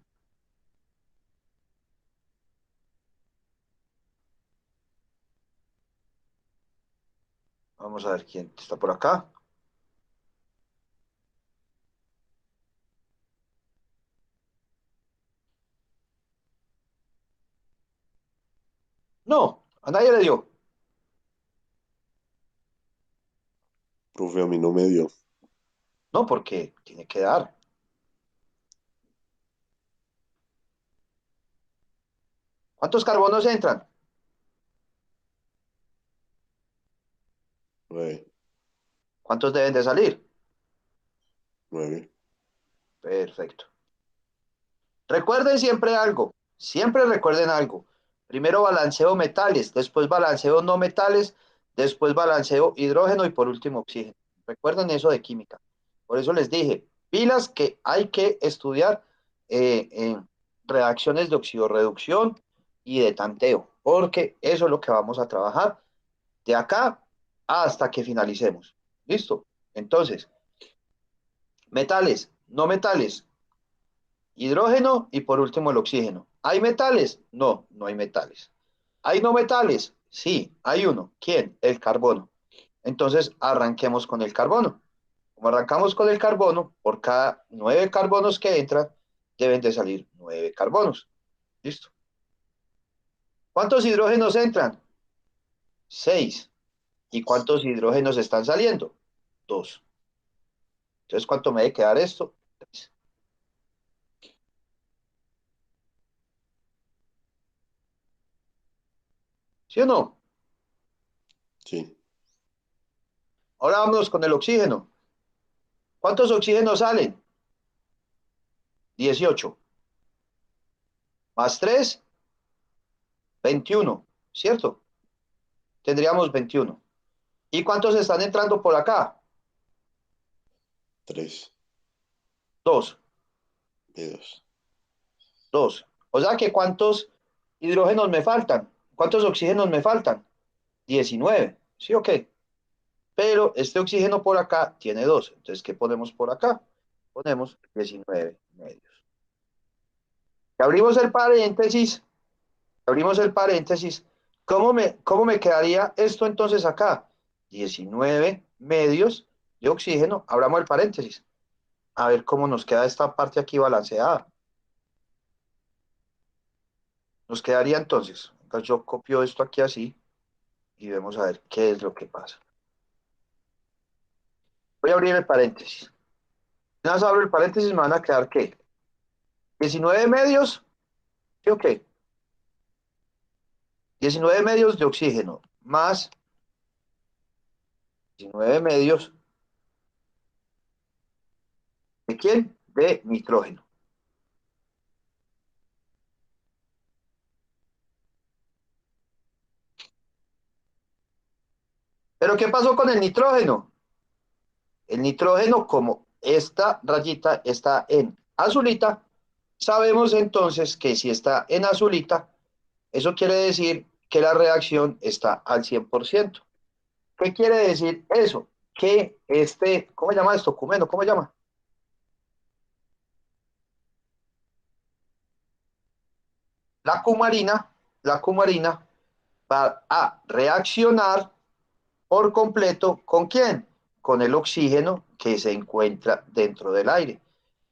vamos a ver quién está por acá. No, a nadie le dio. Profe, a mí no me dio. No, porque tiene que dar. ¿Cuántos carbonos entran? 9, ¿Cuántos deben de salir? 9. Perfecto. Recuerden siempre recuerden algo. Primero balanceo metales, después balanceo no metales, después balanceo hidrógeno y por último oxígeno. Recuerden eso de química. Por eso les dije, pilas que hay que estudiar en reacciones de oxidorreducción y de tanteo, porque eso es lo que vamos a trabajar de acá hasta que finalicemos. ¿Listo? Entonces, metales, no metales, hidrógeno y por último el oxígeno. ¿Hay metales? No, no hay metales. ¿Hay no metales? Sí, hay uno. ¿Quién? El carbono. Entonces, arranquemos con el carbono. Como arrancamos con el carbono, por cada 9 carbonos que entran, deben de salir 9 carbonos. ¿Listo? ¿Cuántos hidrógenos entran? 6. ¿Y cuántos hidrógenos están saliendo? 2. Entonces, ¿cuánto me debe quedar esto? 3. ¿Sí o no? Sí. Ahora vámonos con el oxígeno. ¿Cuántos oxígenos salen? 18. Más 3, 21, ¿cierto? Tendríamos 21. ¿Y cuántos están entrando por acá? 3 2. de 2. 2. O sea que ¿cuántos hidrógenos me faltan? ¿Cuántos oxígenos me faltan? 19. ¿Sí o qué? Pero este oxígeno por acá tiene 2. Entonces, ¿qué ponemos por acá? Ponemos 19 medios. Abrimos el paréntesis. Abrimos el paréntesis. ¿Cómo me quedaría esto entonces acá? 19 medios de oxígeno. Abramos el paréntesis. A ver cómo nos queda esta parte aquí balanceada. Nos quedaría entonces. Entonces yo copio esto aquí así y vemos a ver qué es lo que pasa. Voy a abrir el paréntesis. Nada más abro el paréntesis, me van a quedar ¿qué? 19 medios. ¿Sí o qué? 19 medios de oxígeno más 19 medios ¿de quién? De nitrógeno. ¿Pero qué pasó con el nitrógeno? El nitrógeno, como esta rayita está en azulita, sabemos entonces que si está en azulita, eso quiere decir que la reacción está al 100%. ¿Qué quiere decir eso? Que ¿cómo se llama esto? Cumeno, ¿cómo se llama? La cumarina va a reaccionar por completo ¿con quién? Con el oxígeno que se encuentra dentro del aire.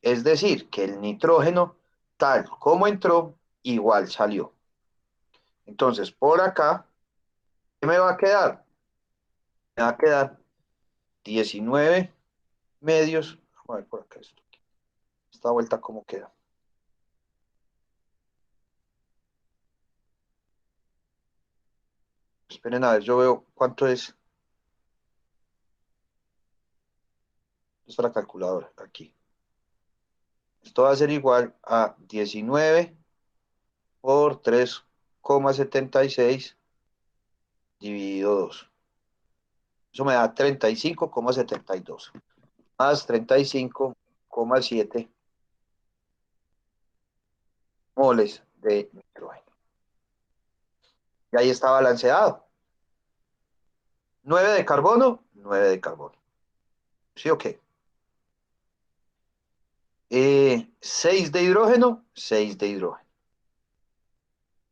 Es decir, que el nitrógeno, tal como entró, igual salió. Entonces, por acá, ¿qué me va a quedar? Me va a quedar 19 medios. Vamos a ver por acá esto. Esta vuelta, ¿cómo queda? Esperen a ver, yo veo cuánto es. Esta es la calculadora, aquí. Esto va a ser igual a 19 por 3,76 dividido 2. Eso me da 35,72. Más 35,7 moles de nitrógeno. Y ahí está balanceado. 9 de carbono, 9 de carbono. ¿Sí o qué? 6 de hidrógeno, 6 de hidrógeno.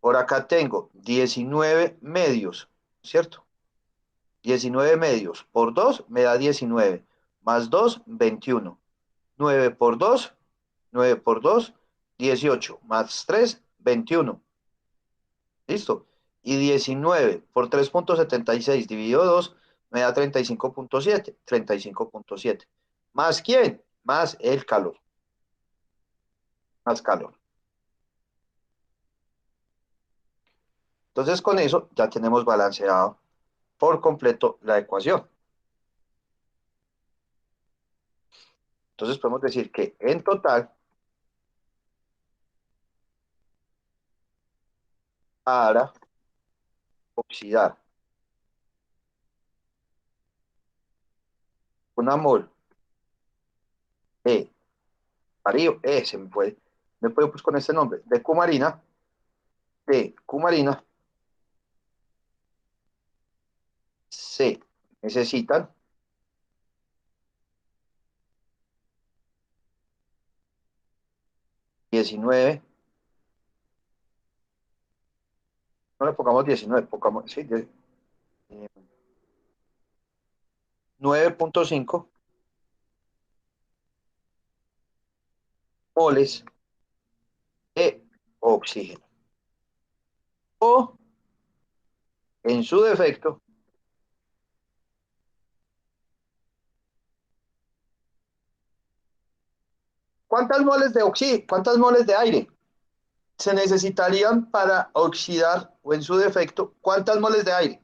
Por acá tengo 19 medios, ¿cierto? 19 medios por 2 me da 19. Más 2, 21. 9 por 2, 9 por 2, 18. Más 3, 21. ¿Listo? Y 19 por 3,76 dividido 2 me da 35,7. 35,7. ¿Más quién? Más el calor. Más calor. Entonces con eso ya tenemos balanceado por completo la ecuación. Entonces podemos decir que en total, para oxidar una mol de parío, me puede pues con este nombre, de cumarina, se necesitan 19, no le pongamos 19, pongamos, sí, 9,5 moles de oxígeno. O, en su defecto, ¿cuántas moles de oxígeno, cuántas moles de aire se necesitarían para oxidar, o en su defecto, cuántas moles de aire?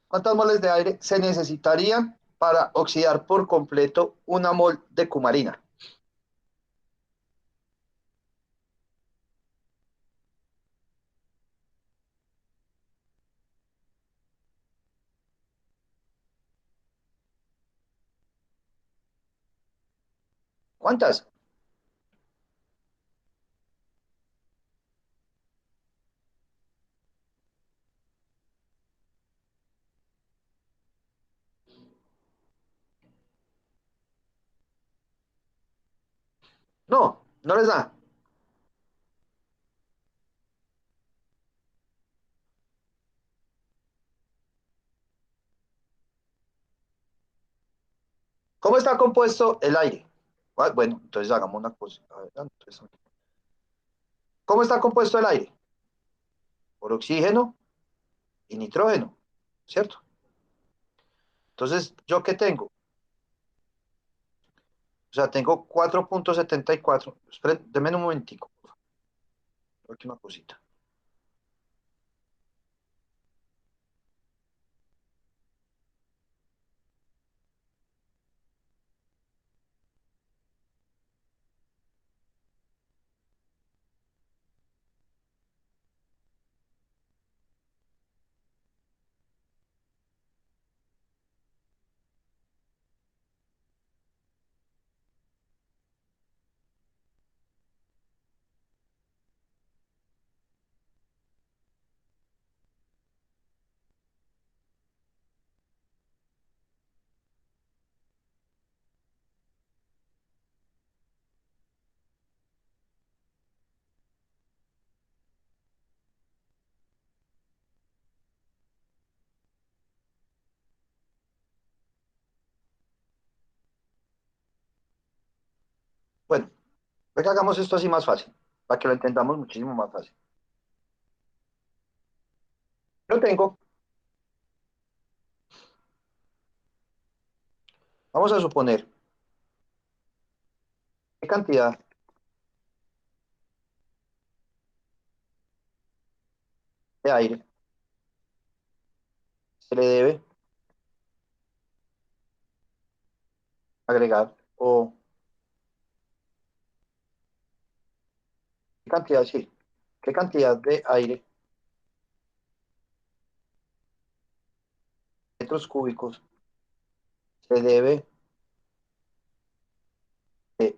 ¿Cuántas moles de aire se necesitarían para oxidar por completo una mol de cumarina? ¿Cuántas? No, no les da. ¿Cómo está compuesto el aire? Bueno, entonces hagamos una cosa. A ver, entonces, ¿cómo está compuesto el aire? Por oxígeno y nitrógeno, ¿cierto? Entonces, ¿yo qué tengo? O sea, tengo 4,74. Esperen, denme un momentico. Aquí una cosita. Bueno, pues hagamos esto así más fácil, para que lo entendamos muchísimo más fácil. Yo tengo, vamos a suponer, qué cantidad de aire se le debe agregar o qué cantidad, sí, qué cantidad de aire, metros cúbicos, se debe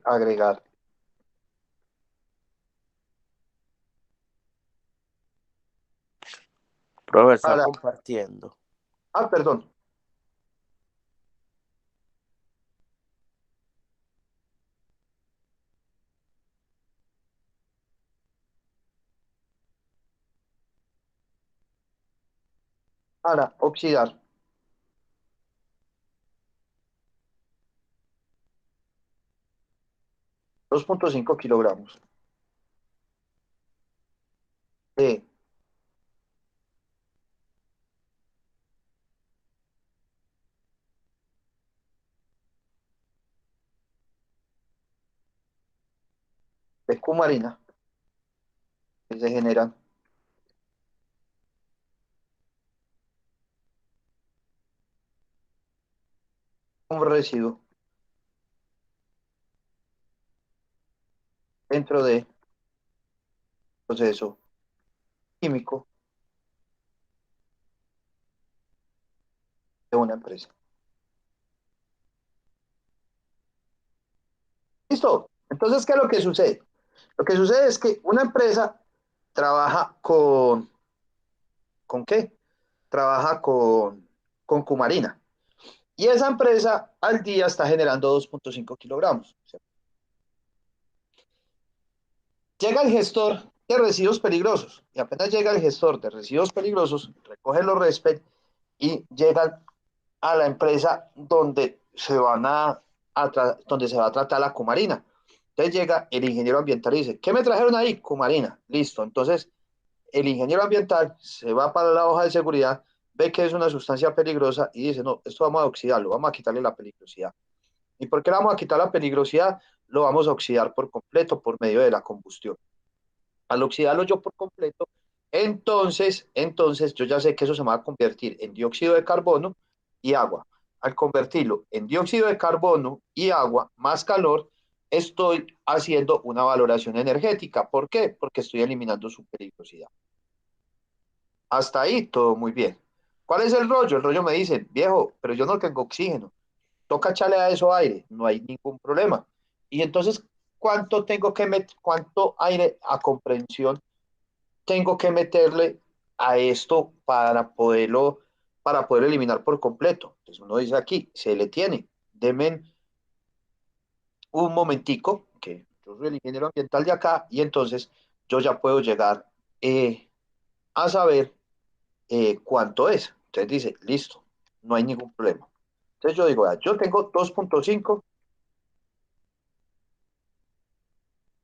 agregar. Profe, está Para, compartiendo. perdón, para oxidar 2,5 kilogramos de cumarina que se generan como residuo dentro del proceso químico de una empresa. ¿Listo? Entonces, ¿qué es lo que sucede? Lo que sucede es que una empresa trabaja ¿con qué? Trabaja con cumarina. Y esa empresa al día está generando 2,5 kilogramos. Llega el gestor de residuos peligrosos y apenas llega el gestor de residuos peligrosos, recoge los RESPEC y llegan a la empresa donde donde se va a tratar la cumarina. Entonces llega el ingeniero ambiental y dice, ¿qué me trajeron ahí? Cumarina. Listo. Entonces el ingeniero ambiental se va para la hoja de seguridad, ve que es una sustancia peligrosa y dice, no, esto vamos a oxidarlo, vamos a quitarle la peligrosidad. ¿Y por qué le vamos a quitar la peligrosidad? Lo vamos a oxidar por completo por medio de la combustión. Al oxidarlo yo por completo, Entonces yo ya sé que eso se va a convertir en dióxido de carbono y agua. Al convertirlo en dióxido de carbono y agua más calor, estoy haciendo una valoración energética. ¿Por qué? Porque estoy eliminando su peligrosidad. Hasta ahí todo muy bien. ¿Cuál es el rollo? El rollo me dice, viejo, pero yo no tengo oxígeno. Toca echarle a eso aire, no hay ningún problema. Y entonces, ¿cuánto tengo que meter, cuánto aire a comprensión tengo que meterle a esto para poder eliminar por completo? Entonces uno dice aquí, se le tiene. Deme un momentico, que yo soy el ingeniero ambiental de acá, y entonces yo ya puedo llegar a saber cuánto es. Entonces dice, listo, no hay ningún problema. Entonces yo digo, yo tengo 2.5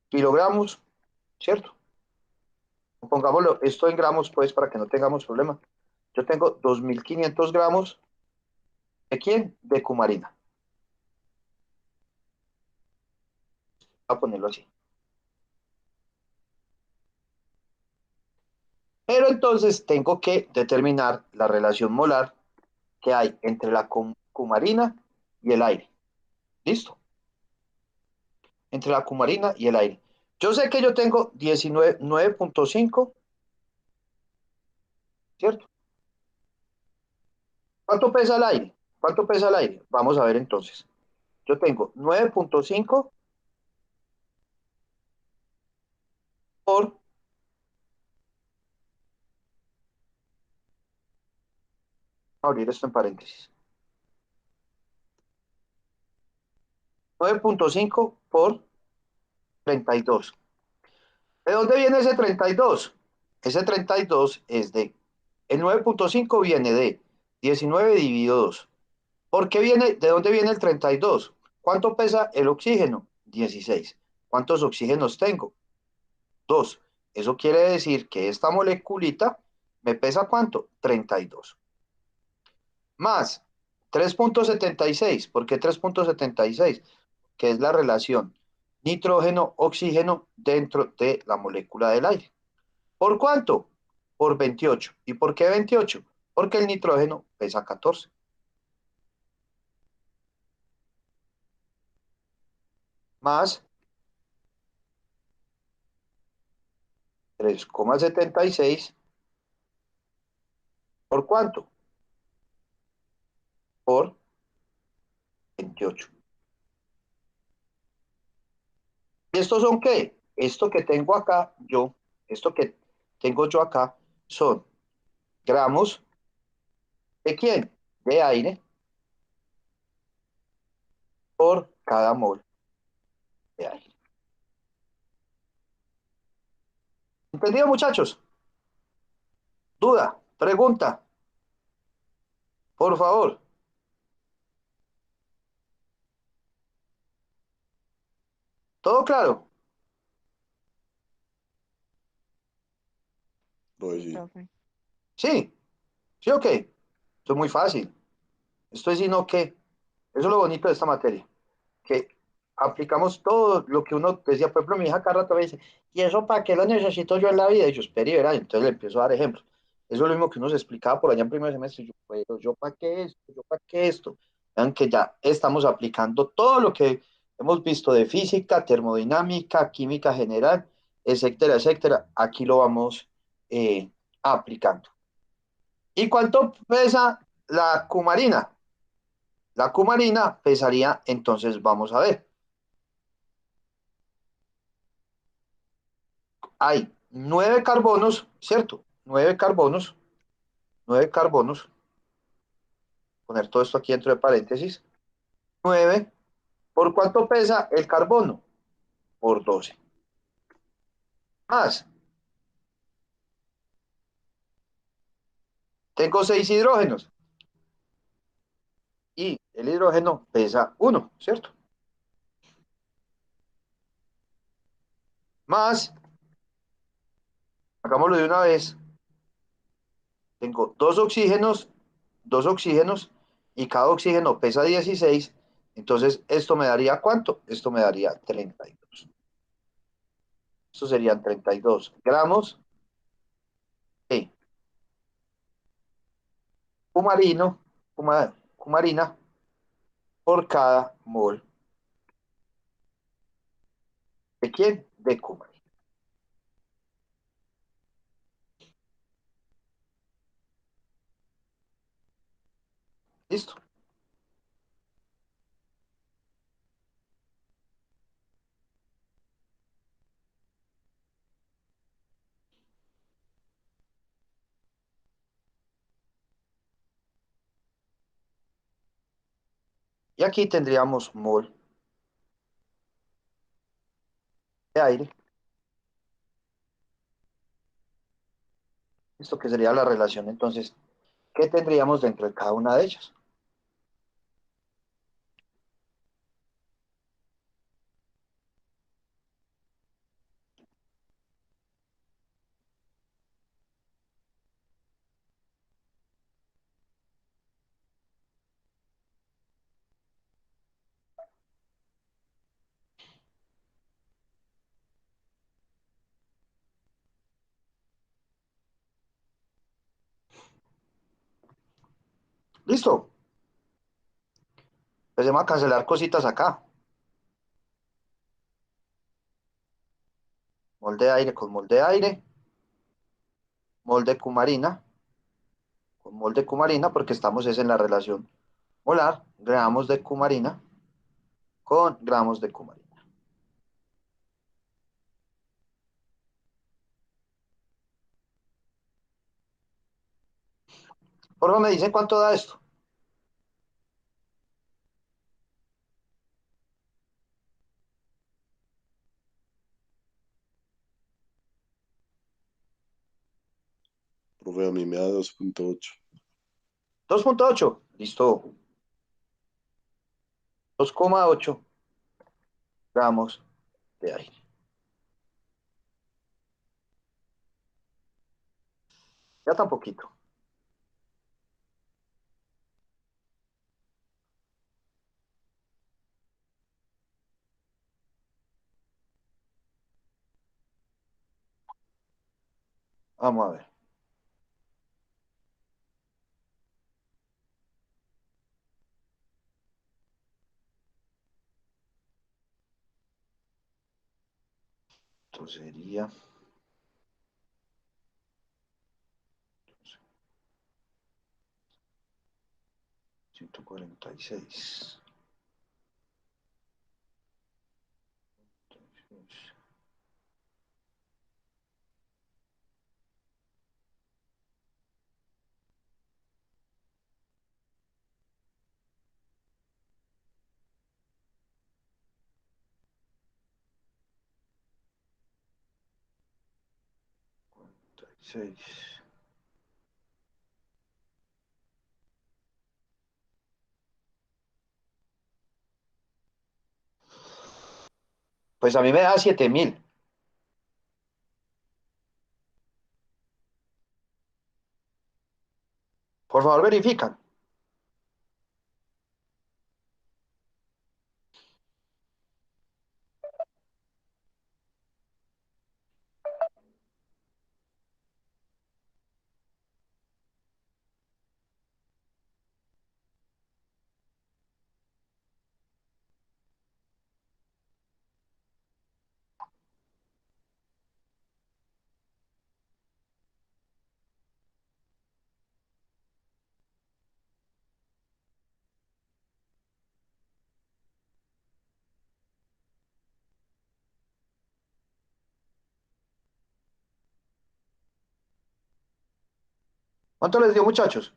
kilogramos, ¿cierto? Pongámoslo esto en gramos, pues, para que no tengamos problema. Yo tengo 2.500 gramos. ¿De quién? De cumarina. Voy a ponerlo así. Pero entonces tengo que determinar la relación molar que hay entre la cumarina y el aire. ¿Listo? Entre la cumarina y el aire. Yo sé que yo tengo 19.5, ¿cierto? ¿Cuánto pesa el aire? ¿Cuánto pesa el aire? Vamos a ver entonces. Yo tengo 9.5 por, abrir esto en paréntesis, 9.5 por 32. ¿De dónde viene ese 32? Ese 32 es el 9.5 viene de 19 dividido 2. ¿Por qué viene? ¿De dónde viene el 32? ¿Cuánto pesa el oxígeno? 16. ¿Cuántos oxígenos tengo? 2. Eso quiere decir que esta moleculita me pesa ¿cuánto? 32. Más 3.76. ¿Por qué 3.76? Que es la relación nitrógeno-oxígeno dentro de la molécula del aire. ¿Por cuánto? Por 28. ¿Y por qué 28? Porque el nitrógeno pesa 14. Más 3,76. ¿Por cuánto? Por 28. ¿Y estos son qué? Esto que tengo acá, esto que tengo yo acá, son gramos ¿de quién? De aire por cada mol de aire. ¿Entendido, muchachos? ¿Duda? ¿Pregunta? Por favor. ¿Todo claro? Pues sí. Profe. Sí. ¿Sí o qué? Esto es muy fácil. Esto es sino que, eso es lo bonito de esta materia, que aplicamos todo lo que uno decía. Por ejemplo, mi hija cada rato me dice, ¿y eso para qué lo necesito yo en la vida? Y yo, espere y verá. Entonces le empiezo a dar ejemplos. Eso es lo mismo que uno se explicaba por allá en primer semestre. Yo, pero yo para qué esto, yo para qué esto. Vean que ya estamos aplicando todo lo que hemos visto de física, termodinámica, química general, etcétera, etcétera. Aquí lo vamos aplicando. ¿Y cuánto pesa la cumarina? La cumarina pesaría, entonces vamos a ver. Hay 9 carbonos, ¿cierto? 9 carbonos, 9 carbonos. Poner todo esto aquí dentro de paréntesis. 9. ¿Por cuánto pesa el carbono? Por 12. Más. Tengo 6 hidrógenos. Y el hidrógeno pesa 1, ¿cierto? Más. Hagámoslo de una vez. Tengo 2 oxígenos, y cada oxígeno pesa 16. Entonces, ¿esto me daría cuánto? Esto me daría 32. Esto serían 32 gramos cumarino, cumarina por cada mol. ¿De quién? De cumarina. ¿Listo? Y aquí tendríamos mol de aire. Esto que sería la relación, entonces, ¿qué tendríamos dentro de cada una de ellas? ¿Listo? Empecemos a cancelar cositas acá. Molde de aire con molde de aire. Molde cumarina con molde cumarina, porque estamos es en la relación molar. Gramos de cumarina con gramos de cumarina. Por favor, me dicen cuánto da esto. Profe, a mí me da 2.8. 2.8. Listo. 2,8 gramos de aire. Ya tan poquito. Vamos a ver. Esto sería 146. Pues a mí me da 7.000. Por favor, verifican. ¿Cuánto les dio, muchachos?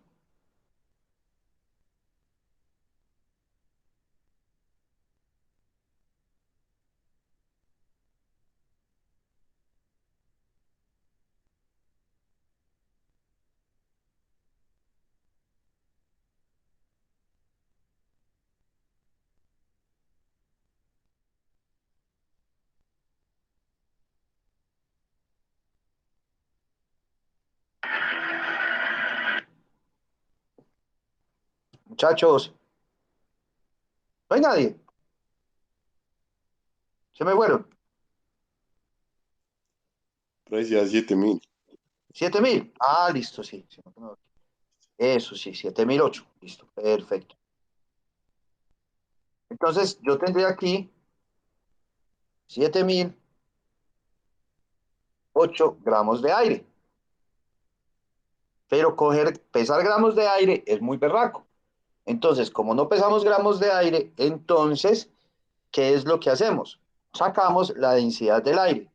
Muchachos, no hay nadie. Se me fueron. Profe, ya 7.000. 7.000. Ah, listo, sí. Sí, no, no. Eso sí, 7008. Listo, perfecto. Entonces, yo tendría aquí 7008 gramos de aire. Pero pesar gramos de aire es muy berraco. Entonces, como no pesamos gramos de aire, entonces, ¿qué es lo que hacemos? Sacamos la densidad del aire.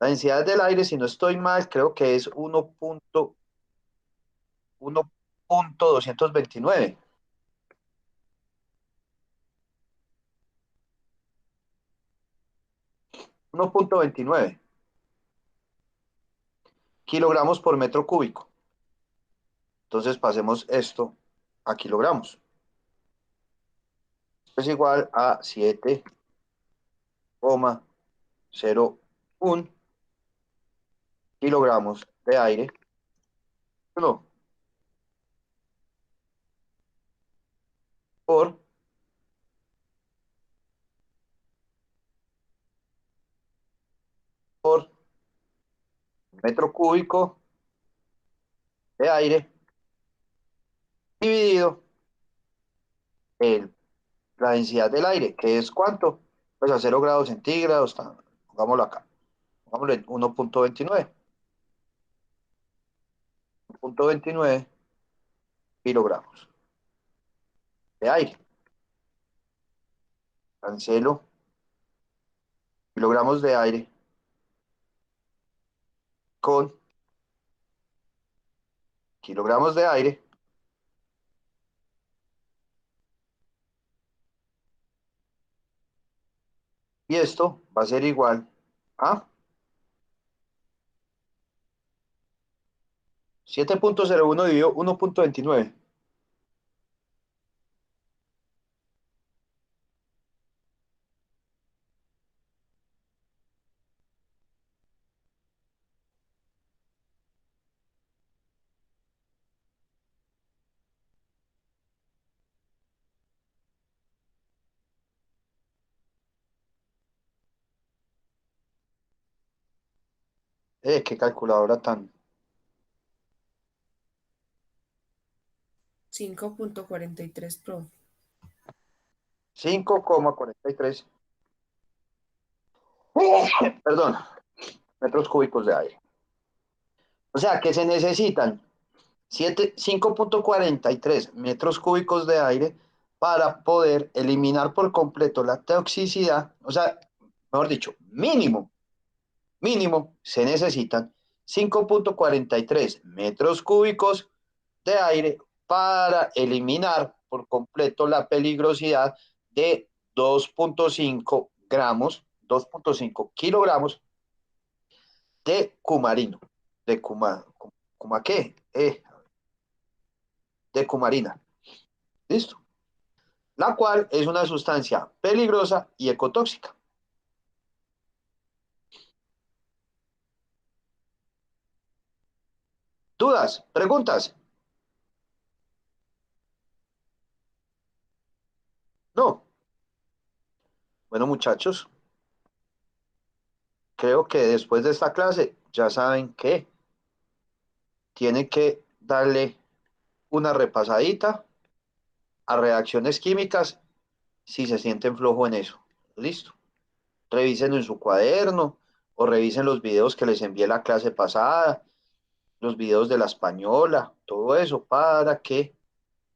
La densidad del aire, si no estoy mal, creo que es 1.229. 1.29 kilogramos por metro cúbico. Entonces pasemos esto a kilogramos. Es igual a 7,01 kilogramos de aire. No, por metro cúbico de aire dividido en la densidad del aire, que es ¿cuánto? Pues a 0 grados centígrados, pongámoslo acá, pongámoslo en 1.29 kilogramos de aire. Cancelo kilogramos de aire con kilogramos de aire. Y esto va a ser igual a 7.01 dividido 1.29. Qué calculadora tan. 5.43 Pro. 5,43. Perdón, metros cúbicos de aire. O sea que se necesitan 5.43 metros cúbicos de aire para poder eliminar por completo la toxicidad. O sea, mejor dicho, mínimo se necesitan 5.43 metros cúbicos de aire para eliminar por completo la peligrosidad de 2.5 gramos, 2.5 kilogramos de cumarino, de cuma qué, de cumarina. ¿Listo? La cual es una sustancia peligrosa y ecotóxica. ¿Dudas? ¿Preguntas? No. Bueno, muchachos, creo que después de esta clase ya saben que tienen que darle una repasadita a reacciones químicas si se sienten flojo en eso. Listo. Revisen en su cuaderno o revisen los videos que les envié la clase pasada, los videos de la española, todo eso para que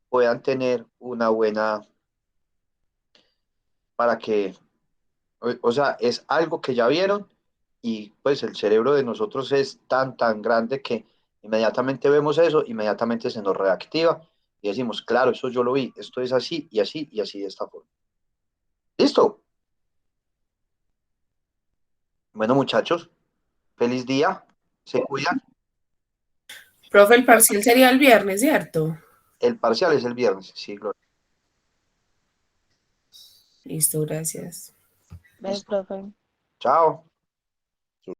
puedan tener una buena, para que, o sea, es algo que ya vieron y pues el cerebro de nosotros es tan grande que inmediatamente vemos eso, inmediatamente se nos reactiva y decimos, claro, eso yo lo vi, esto es así y así y así de esta forma. ¿Listo? Bueno, muchachos, feliz día, se cuidan. Profe, el parcial sería el viernes, ¿cierto? El parcial es el viernes, sí, Gloria. Listo, gracias. ¿Ves, profe? Chao.